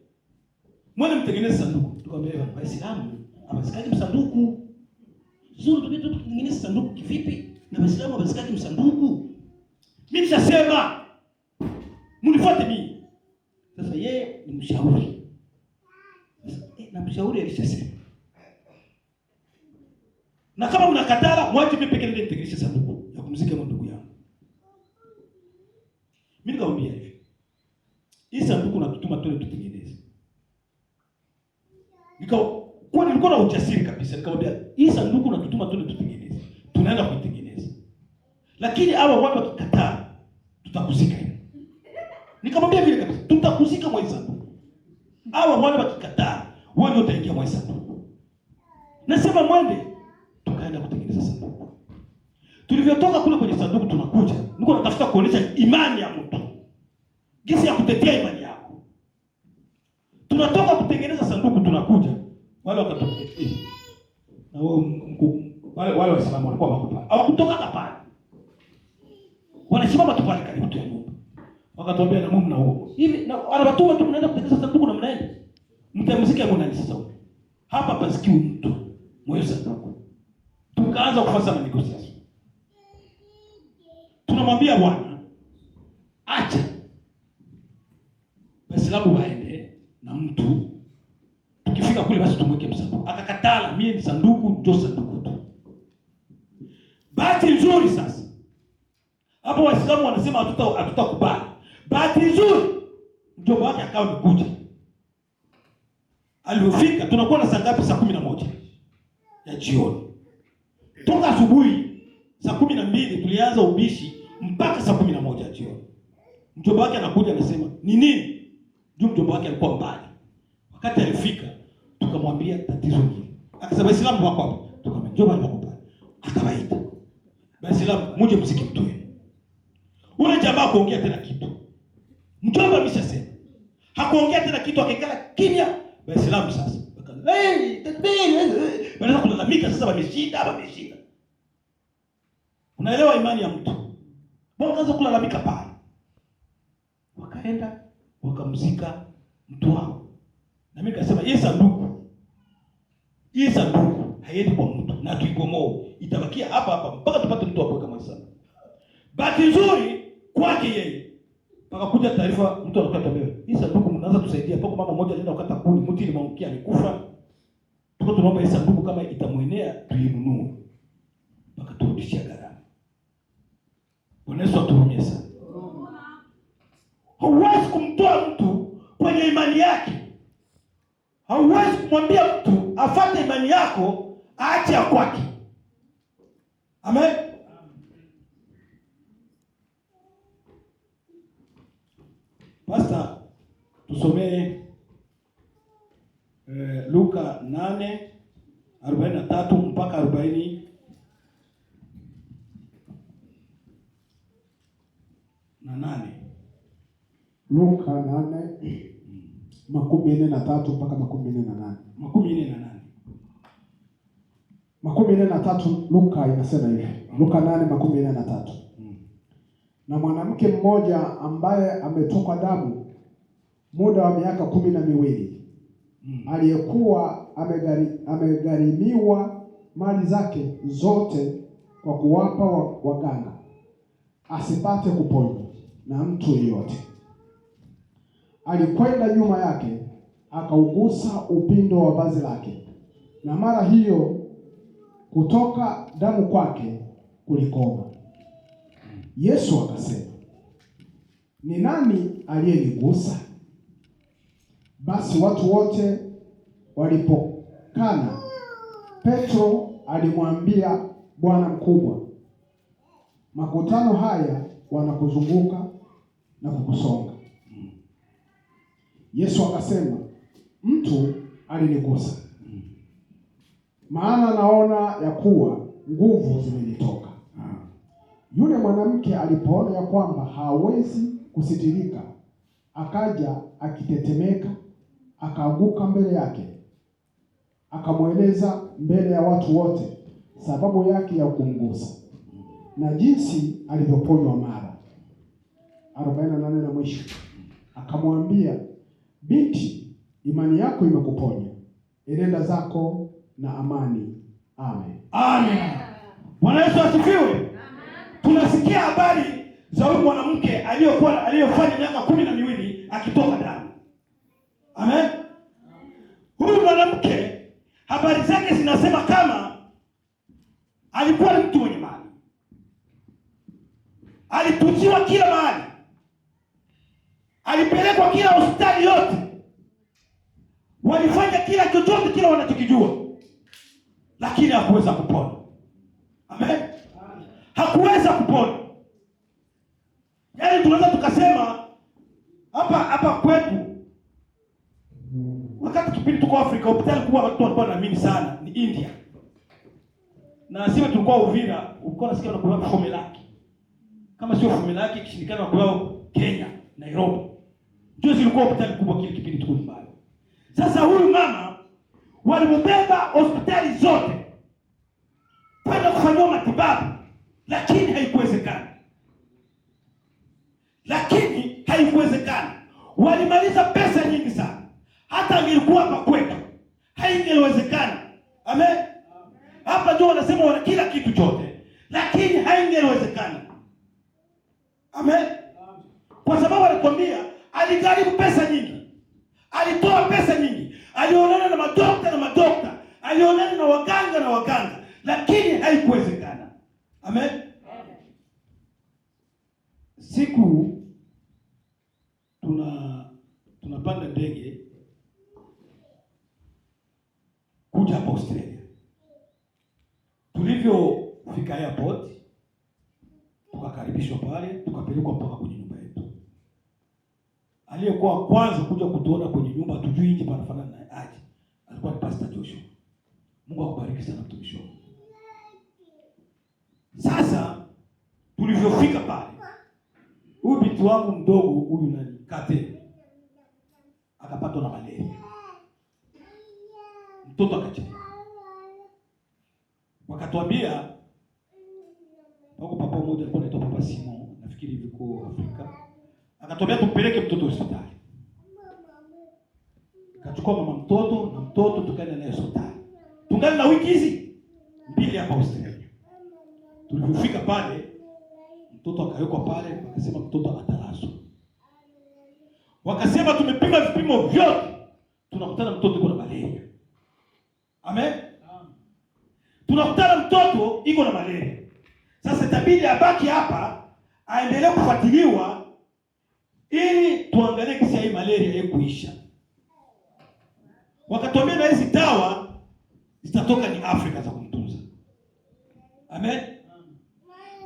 mwende mtengeneze sanduku. Tukamwambia, Waislamu abasikaje msanduku? Zuri tupite tutengeneze sanduku kivipi? Na Waislamu abasikaje msanduku? Mimi nitasema mnifuate mimi. Sasa yeye ni mshauri. Na mshauri alishasema. Na kama mnakatala, mwache mimi pekee ndio nitengeneze sanduku ya kumzika ndugu yangu. Mimi nikamwambia hivi. Hii sanduku natutuma twende tutengeneze. Nilikuwa na ujasiri kabisa. Nikamwambia, hii sanduku natutuma twende tutengeneze. Tunaenda kuitengeneza. Lakini hawa watu wakikataa, tutakuzika hivi. Nikamwambia vile kabisa, tutakuzika mwa sanduku. Hawa wale wakikataa, wewe ndio utaingia mwa sanduku. Nasema mwende, tukaenda kutengeneza sanduku. Tulivyotoka kule kwenye sanduku tunakuja, niko natafuta kuonesha imani ya mtu. Jinsi ya kutetea imani yako. Tunatoka kutengeneza sanduku tunakuja. Wale wakatoka. Na wale Waislamu walikuwa wako pale. Hawakutoka pale. Wanasimama tu pale karibu tu ya nyumba. Wakatuambia na mume na huo. hivi na anawatuma tu mnaenda kutengeneza sanduku na mnaenda. Mtamzika mbona ni sasa huko. Hapa pasikii mtu moyo sanduku. Tukaanza kufanya negotiation. Tunamwambia Bwana, acha Waislamu waende na mtu, tukifika kule basi tumweke msanduku. Akakatala, mimi ni sanduku ndio sanduku tu. Bahati nzuri sasa, hapo Waislamu wanasema hatutakubali. Bahati nzuri mjomba wake akawa amekuja. Alipofika tunakuwa na saa ngapi? Saa 11 ya jioni. Toka asubuhi saa 12 tulianza ubishi mpaka saa 11 ya jioni. Mjomba wake anakuja anasema, "Ni nini?" Mjomba wake alikuwa mbali. Wakati alifika tukamwambia tatizo hili. Akasema, "Waislamu wako hapa." Tukamwambia, "Mjomba wako hapa." Akawaita. Waislamu muje mziki mtoe. Ule jamaa kuongea tena kitu. Mjomba ameshasema. Hakuongea tena kitu, akaikala kimya. Waislamu sasa wanaanza kulalamika sasa, wameshinda. Unaelewa imani ya mtu. Wakaanza kulalamika pale. Wakaenda wakamzika mtu wao. Na mimi nikasema, "Hii sanduku haiendi kwa mtu na tuibomoe. Itabakia hapa mpaka tupate mtu wa kuweka mwanzo." Bahati nzuri kwake yeye. Paka kuja taarifa mtu anakata mbele. Hii sanduku mnaanza tusaidia. Paka mama mmoja alienda kukata kuni, mti limeangukia alikufa. Tuko tunaomba hii sanduku kama itamwenea tuinunue. Paka turudishia gharama. Bwana Yesu atuhurumie sana. Hauwezi kumtoa mtu kwenye imani yake. Hauwezi kumwambia mtu afuate imani yako aache ya kwake. Amen. Pastor, tusomee Luka 8:43 mpaka 48. Luka 8:43 mpaka 48. 43 Luka inasema hivi. Luka 8:43. Na mwanamke mmoja ambaye ametokwa damu muda wa miaka 12 aliyekuwa amegharimiwa mali zake zote kwa kuwapa waganga asipate kuponywa na mtu yeyote, alikwenda nyuma yake akaugusa upindo wa vazi lake, na mara hiyo kutoka damu kwake kulikoma. Yesu akasema, "Ni nani aliyenigusa?" Basi watu wote walipokana, Petro alimwambia, "Bwana mkubwa, makutano haya wanakuzunguka na kukusonga." Yesu akasema, "Mtu alinigusa, maana naona ya kuwa nguvu zimenitoka." Yule mwanamke alipoona ya kwamba hawezi kusitirika, akaja akitetemeka, akaanguka mbele yake, akamweleza mbele ya watu wote sababu yake ya kumgusa na jinsi alivyoponywa mara. 48 na mwisho. Akamwambia, "Binti, imani yako imekuponya. Enenda zako na amani." Amen. Amen. Bwana Yesu asifiwe. Tunasikia habari za huyu mwanamke aliyofanya miaka 12 akitoka damu. Amen. Huyu mwanamke habari zake zinasema kama alikuwa ni mtu mwenye mali. Alituziwa kila mahali. Alipelekwa kila hospitali yote. Walifanya kila chochote kila wanachokijua. Lakini hakuweza kupona. Amen. Hakuweza kupona. Yaani tunaweza tukasema hapa kwetu wakati kipindi tuko Afrika, hospitali kubwa watu walikuwa wanaamini sana ni India. Na sisi tulikuwa Uvira, ulikuwa unasikia wanakuwa Fomelaki. Kama sio Fomelaki kishindikana kwa Kenya, Nairobi. Ndio zilikuwa hospitali kubwa kile kipindi tuko mbali. Sasa huyu mama walimbeba hospitali zote kwenda kufanywa matibabu, lakini haikuwezekana. walimaliza pesa nyingi sana. Hata angekuwa hapa kwetu haingewezekana. Amen. Hapa ndio wanasema wana kila kitu chote, lakini haingewezekana. Amen. Kwa sababu alikwambia alijaribu pesa nyingi, alitoa pesa nyingi, alionana na madokta, alionana na waganga, lakini haikuwezekana. Amen. Siku tunapanda ndege kuja hapa Australia. Tulivyofika airport, tukakaribishwa pale, tukapelekwa mpaka kwenye nyumba yetu. Aliyekuwa kwanza kuja kutuona kwenye nyumba, tujui nje panafanana na aje, alikuwa ni Pastor Joshua. Mungu akubariki sana mtumishi wangu. Sasa tulivyofika pale, huyu binti wangu mdogo huyu nani Kate akapatwa na malaria. Mtoto akacheka. Wakatuambia wako papa mmoja alikuwa anaitwa Papa Simon, nafikiri yuko Afrika. Akatuambia tupeleke mtoto hospitali. Kachukua mama mtoto na mtoto tukaenda naye hospitali. Tungali na wiki hizi 2 hapa Australia. Tulipofika pale, mtoto akawekwa pale, wakasema mtoto atalazwa. Wakasema tumepima vipimo vyote, tunakutana mtoto yuko na malaria. Amen. Tunakutana mtoto iko na malaria. Sasa itabidi abaki hapa aendelee kufuatiliwa ili tuangalie kisi hii malaria yeye kuisha. Wakatuambia na hizi dawa zitatoka ni Afrika za kumtunza. Amen.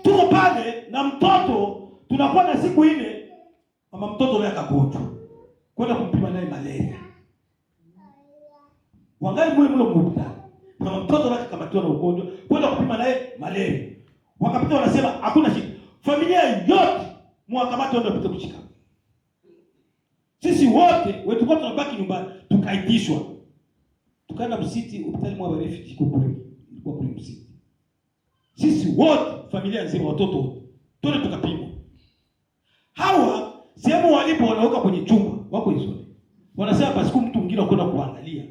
Tuko pale na mtoto, tunakuwa na siku 4, mama mtoto naye akagonjwa. Kwenda kumpima naye malaria. Wangali mwe hospitali. Mama mtoto naye akakamatiwa na ugonjwa, kwenda kupima naye malaria. Wakapita wanasema hakuna shida. Familia yote mwakamata wao wapite kuchika. Sisi wote wetu kwa tunabaki nyumbani, tukaitishwa. Tukaenda Msiti, hospitali mwa refugee kwa kule Msiti. Sisi wote familia nzima, watoto wote twende tukapimwa. Hawa sehemu walipo wanaweka kwenye chumba wako hizo. Wanasema basi kwa mtu mwingine kwenda kuangalia.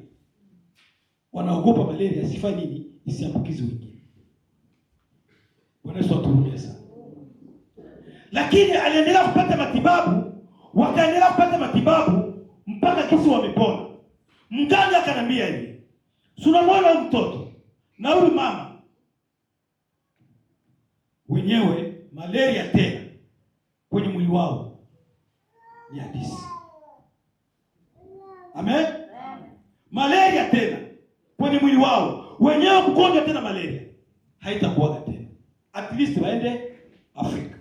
Wanaogopa malaria asifanye nini, isiambukize wengine. Bwana atuhurumie sana. Lakini aliendelea kupata matibabu, wakaendelea kupata matibabu mpaka kesi wamepona. Mganga akanambia hivi, "Tunamwona mtoto na huyu mama wenyewe malaria tena kwenye mwili wao ni hadisi." Amen. Malaria tena kwenye mwili wao wenyewe, kugonjwa tena malaria haitakuwa tena. At least waende Afrika.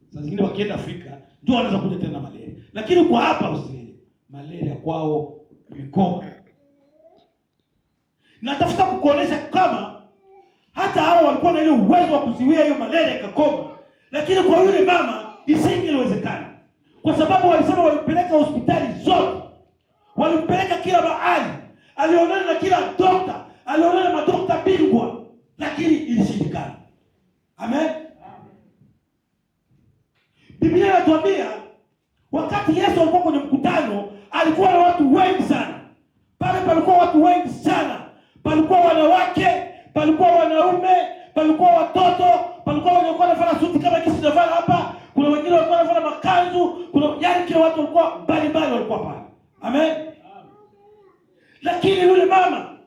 Sasa zingine wakienda Afrika ndio wanaweza kuja tena malaria. Lakini kwa hapa Australia malaria kwao imekoma. Natafuta kukuonesha kama hata hao walikuwa na ile uwezo wa kuziwia hiyo malaria ikakoma, lakini kwa yule mama isingewezekana. Kwa sababu walisema walipeleka hospitali zote. Walimpeleka kila mahali. Alionana na kila dokta, alionana na madokta bingwa, lakini ilishindikana. Amen. Biblia inatuambia wakati Yesu alikuwa kwenye mkutano, alikuwa na watu wengi sana. Pale palikuwa watu wengi sana. Palikuwa wanawake, palikuwa wanaume, palikuwa watoto, palikuwa walikuwa wanavaa suti kama kisi tunavaa hapa, kuna wengine walikuwa wanavaa makanzu, kuna yani kila watu walikuwa mbalimbali walikuwa pale. Amen. Lakini yule mama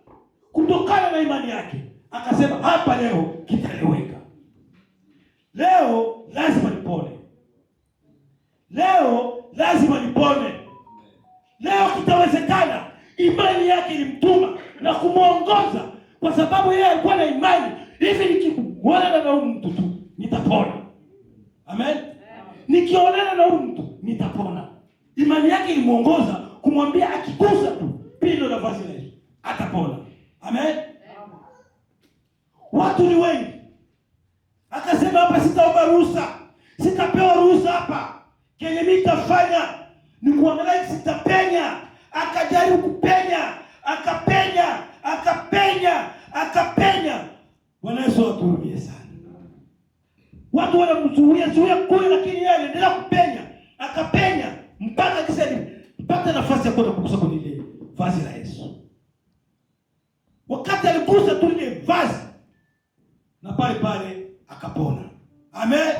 kutokana na imani yake akasema hapa leo kitaeleweka. Leo lazima nipone. Leo lazima nipone. Leo kitawezekana. Imani yake ilimtuma na kumuongoza, kwa sababu yeye alikuwa na imani. Hivi nikionana na huyu mtu tu nitapona. Amen. Nikionana na huyu mtu nitapona. Imani yake ilimuongoza kumwambia akigusa tu pindo la vazi la Yesu atapona. Amen. Watu ni wengi. Akasema hapa sitaomba ruhusa. Sitapewa ruhusa hapa. Kenye mimi nitafanya ni kuangalia sitapenya. Akajaribu kupenya, akapenya. Bwana Yesu atuhurumie sana. Watu wanamzuia kule, lakini yeye anaendelea kupenya. Akapenya mpaka akapata nafasi ya kwenda kugusa kwenye ile vazi la Yesu. Wakati aligusa tu ile vazi, na pale pale akapona. Amen.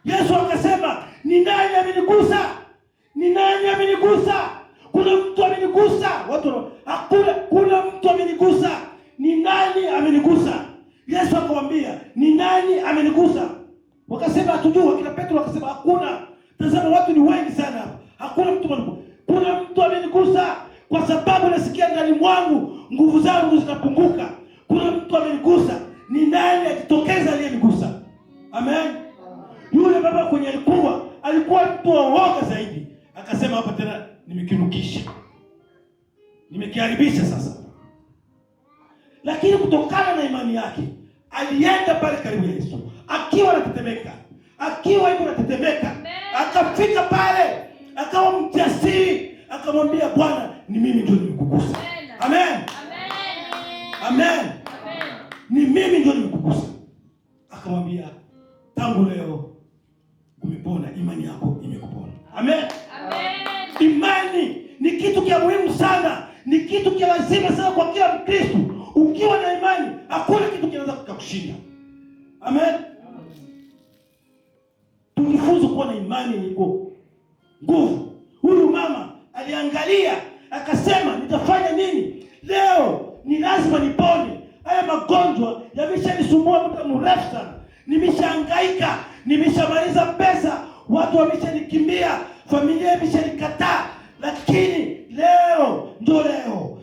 Yesu akasema, ni nani amenigusa? Ni nani amenigusa? Kuna mtu amenigusa. Watu hakuna, kuna mtu amenigusa. Ni nani amenigusa? Yesu akamwambia, ni nani amenigusa? Wakasema hatujui. Kila Petro akasema hakuna. Tazama watu ni wengi sana hapa. Hakuna mtu amenigusa. Kuna mtu amenigusa kwa sababu nasikia ndani mwangu nguvu zangu zinapunguka. Kuna mtu amenigusa. Ni nani ajitokeza aliyenigusa? Amen. Yule baba kwenye alikuwa mtu wa uoga zaidi. Akasema hapa tena nimekinukisha. Nimekiharibisha sasa. Lakini kutokana na imani yake, alienda pale karibu Yesu. Akiwa anatetemeka. Akafika pale, akawa mjasiri, akamwambia Bwana, ni mimi ndio nimekugusa. Amen. Amen. Ni mimi ndio nimekugusa. Akamwambia, tangu leo umepona, imani yako imekupona. Amen. Imani ni kitu kia muhimu sana, ni kitu kia lazima sana kwa kila Mkristo. Ukiwa na imani, hakuna kitu kinaweza kukushinda. Amen. Tujifunze kuwa na imani yenye nguvu. Huyu mama aliangalia, akasema, nitafanya nini? Leo ni lazima nipone. Haya magonjwa yameshanisumbua muda mrefu sana. Nimeshahangaika, nimeshamaliza pesa, watu wameshanikimbia, familia imeshanikataa, lakini leo ndio leo.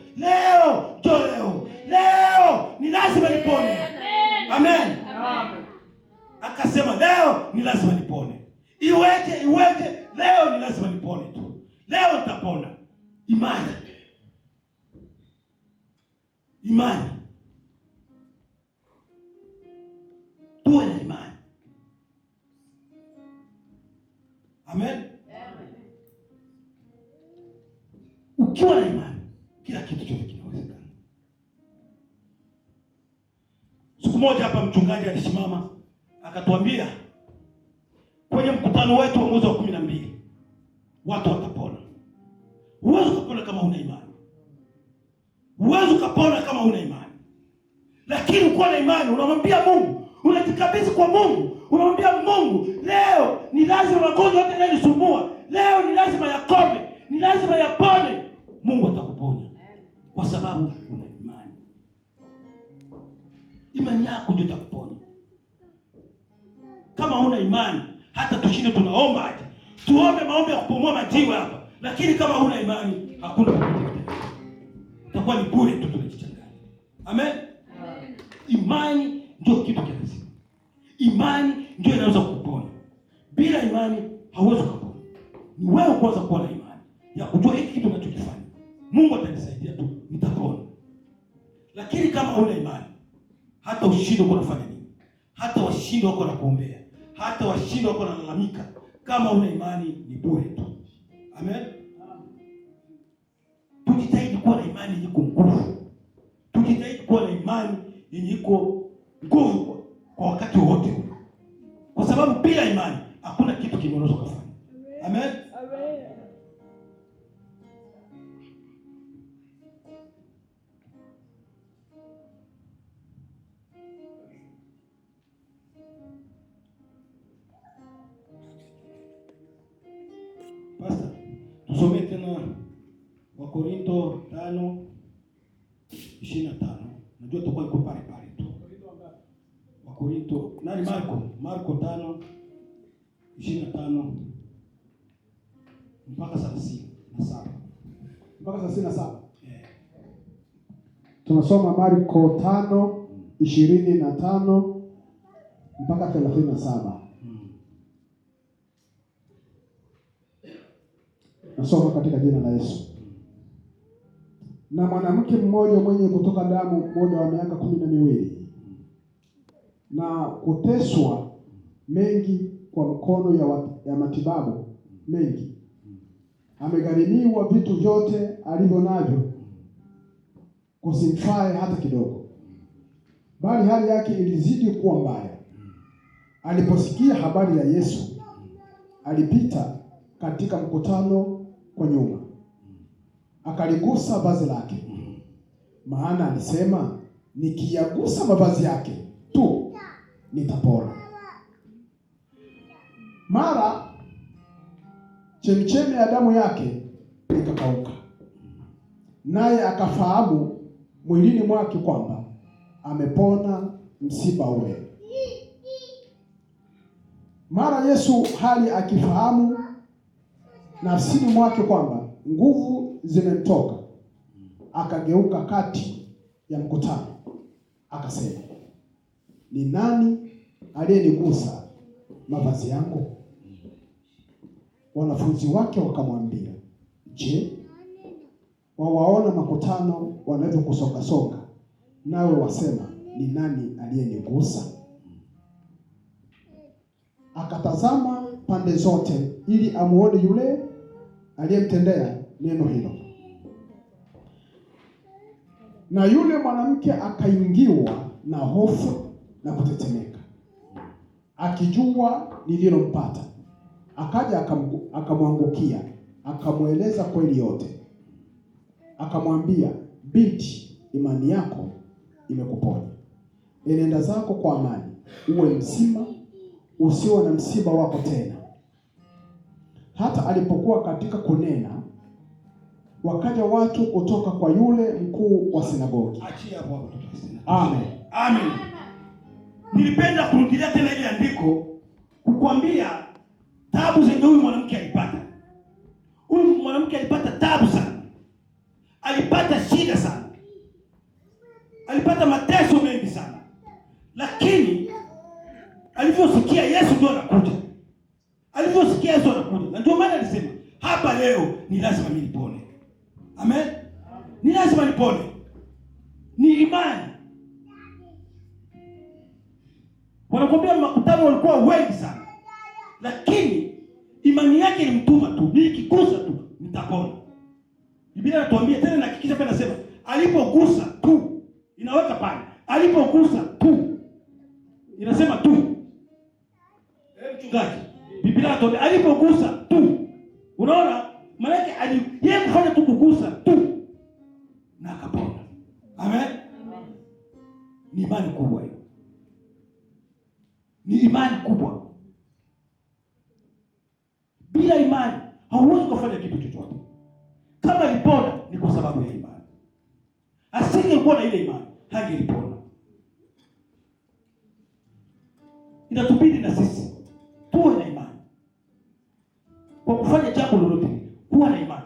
Leo ni lazima nipone. Amen. Akasema leo ni lazima nipone. Iweje, leo ni lazima nipone tu. Leo nitapona. Imani. Tuwe na imani. Amen. Ukiwa na imani, kila kitu chote kinawezekana. Siku moja hapa mchungaji alisimama akatuambia, kwenye mkutano wetu wa mwezi wa 12 watu watapona. Huwezi kupona kama huna imani. Lakini ukiwa na imani, unamwambia Mungu, unajikabidhi kwa Mungu, unamwambia Mungu, leo ni lazima magonjwa yote yanisumbua, leo ni lazima yakome, ni lazima yapone. Mungu atakuponya kwa sababu una imani. Imani yako ndio itakuponya. Kama huna imani, hata tushinde tunaomba aje, tuombe maombi ya kupumua majiwe hapa, lakini kama huna imani, hakuna kitu. Itakuwa ni bure tu, tunajichanganya. Amen. Imani ndio kitu cha lazima. Imani ndio inaweza kukuponya. Bila imani hauwezi kupona. Ni wewe kwanza kuwa na imani ya kujua hiki kitu unachokifanya, Mungu atanisaidia tu, nitapona. Lakini kama huna imani, hata ushinde uko unafanya nini, hata washinde wako na kuombea, hata washinde wako nalalamika, kama huna imani ni bure tu. Amen. Tujitahidi kuwa na imani yenye nguvu. Tujitahidi kuwa na imani yenye iko nguvu kwa wakati wote, kwa sababu bila imani hakuna kitu kinaweza kufanya. Amen. Pastor, tusome tena Wakorintho 5:25. Najua tutakuwa iko pale tu. Wakorintho nani? Marko 5:25 mpaka 37. Mpaka 37. Tunasoma Marko 5:25 mpaka 37. Nasoma katika jina la Yesu. Na mwanamke mmoja mwenye kutoka damu muda wa miaka 12 na kuteswa mengi kwa mkono ya matibabu mengi, amegharimiwa vitu vyote alivyo navyo, kusimfae hata kidogo, bali hali yake ilizidi kuwa mbaya. Aliposikia habari ya Yesu, alipita katika mkutano kwa nyuma, akaligusa vazi lake, maana alisema, nikiyagusa mavazi yake tu nitapona. Mara chemchemi ya damu yake ikakauka, naye akafahamu mwilini mwake kwamba amepona msiba ule. Mara Yesu hali akifahamu nafsini mwake kwamba nguvu zimemtoka, akageuka kati ya mkutano, akasema, ni nani aliyenigusa mavazi yangu? Wanafunzi wake wakamwambia, je, wawaona makutano wanavyokusonga-songa, nawe wasema, ni nani aliyenigusa? Akatazama pande zote ili amuone yule aliyemtendea neno hilo. Na yule mwanamke akaingiwa na hofu na kutetemeka, akijua lililompata. Akaja akamwangukia, akamweleza kweli yote. Akamwambia, binti, imani yako imekuponya. Enenda zako kwa amani, uwe mzima, usiwe na msiba wako tena. Hata alipokuwa katika kunena, wakaja watu kutoka kwa yule mkuu wa sinagogi. Achia hapo hapo. Amen. Amen. Nilipenda kurudia tena ile andiko kukwambia taabu zenye huyu mwanamke alipata. Huyu mwanamke alipata taabu sana. Alipata shida sana. Alipata mateso mengi sana. Lakini alivyosikia Yesu ndio anakuja. Alivyosikia Yesu anakuja. Na ndio maana alisema, hapa leo ni lazima mimi nipone. Amen. Ni lazima nipone. Ni imani. Wanakuambia makutano walikuwa wengi sana, lakini imani yake ilimtuma tu, nikigusa tu nitapona. Biblia inatuambia tena, na hakikisha pia nasema, alipogusa tu, inaweka pale, alipogusa tu, inasema tu. Mchungaji, Biblia inatuambia alipogusa tu. Unaona? Maana yake yeye kufanya tu, kugusa tu na akapona. Amen. Ni imani kubwa hiyo. Ni imani kubwa. Bila imani hauwezi kufanya kitu chochote. Kama alipona ni kwa sababu ya imani. Asingekuwa na ile imani, hangelipona. Inatubidi na sisi tuwe na imani. Kwa kufanya jambo lolote, kuwa na imani.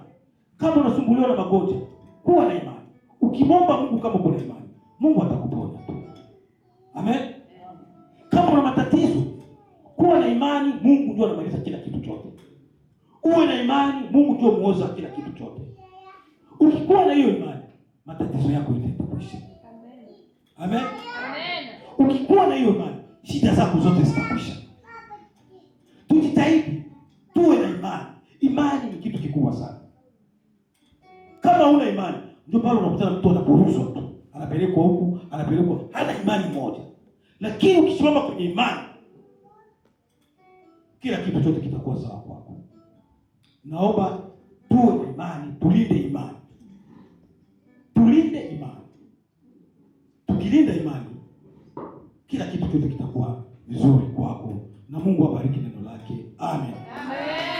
Kama unasumbuliwa na magonjwa, kuwa na imani. Ukimwomba Mungu kama kuna imani, Mungu atakuponya tu. Amen. Kama una matatizo, kuwa na imani, Mungu ndio anamaliza kila kitu chote. Uwe na imani, Mungu ndio muoza kila kitu chote. Ukikuwa na hiyo imani, matatizo yako yatakuisha. Amen. Amen. Ukikuwa na hiyo imani, shida zako zote zitakwisha. Tujitahidi tuwe na imani. Imani ni kitu kikubwa sana. Kama una imani, ndio pale unakutana mtu anaburuzwa tu, anapelekwa huku, anapelekwa, hana imani moja. Lakini ukisimama kwenye imani, kila kitu chote kitakuwa sawa kwako. Naomba tuwe na imani, tulinde imani. Tulinde imani. Tukilinda imani, kila kitu chote kitakuwa vizuri kwako. Na Mungu abariki neno lake. Amen. Amen.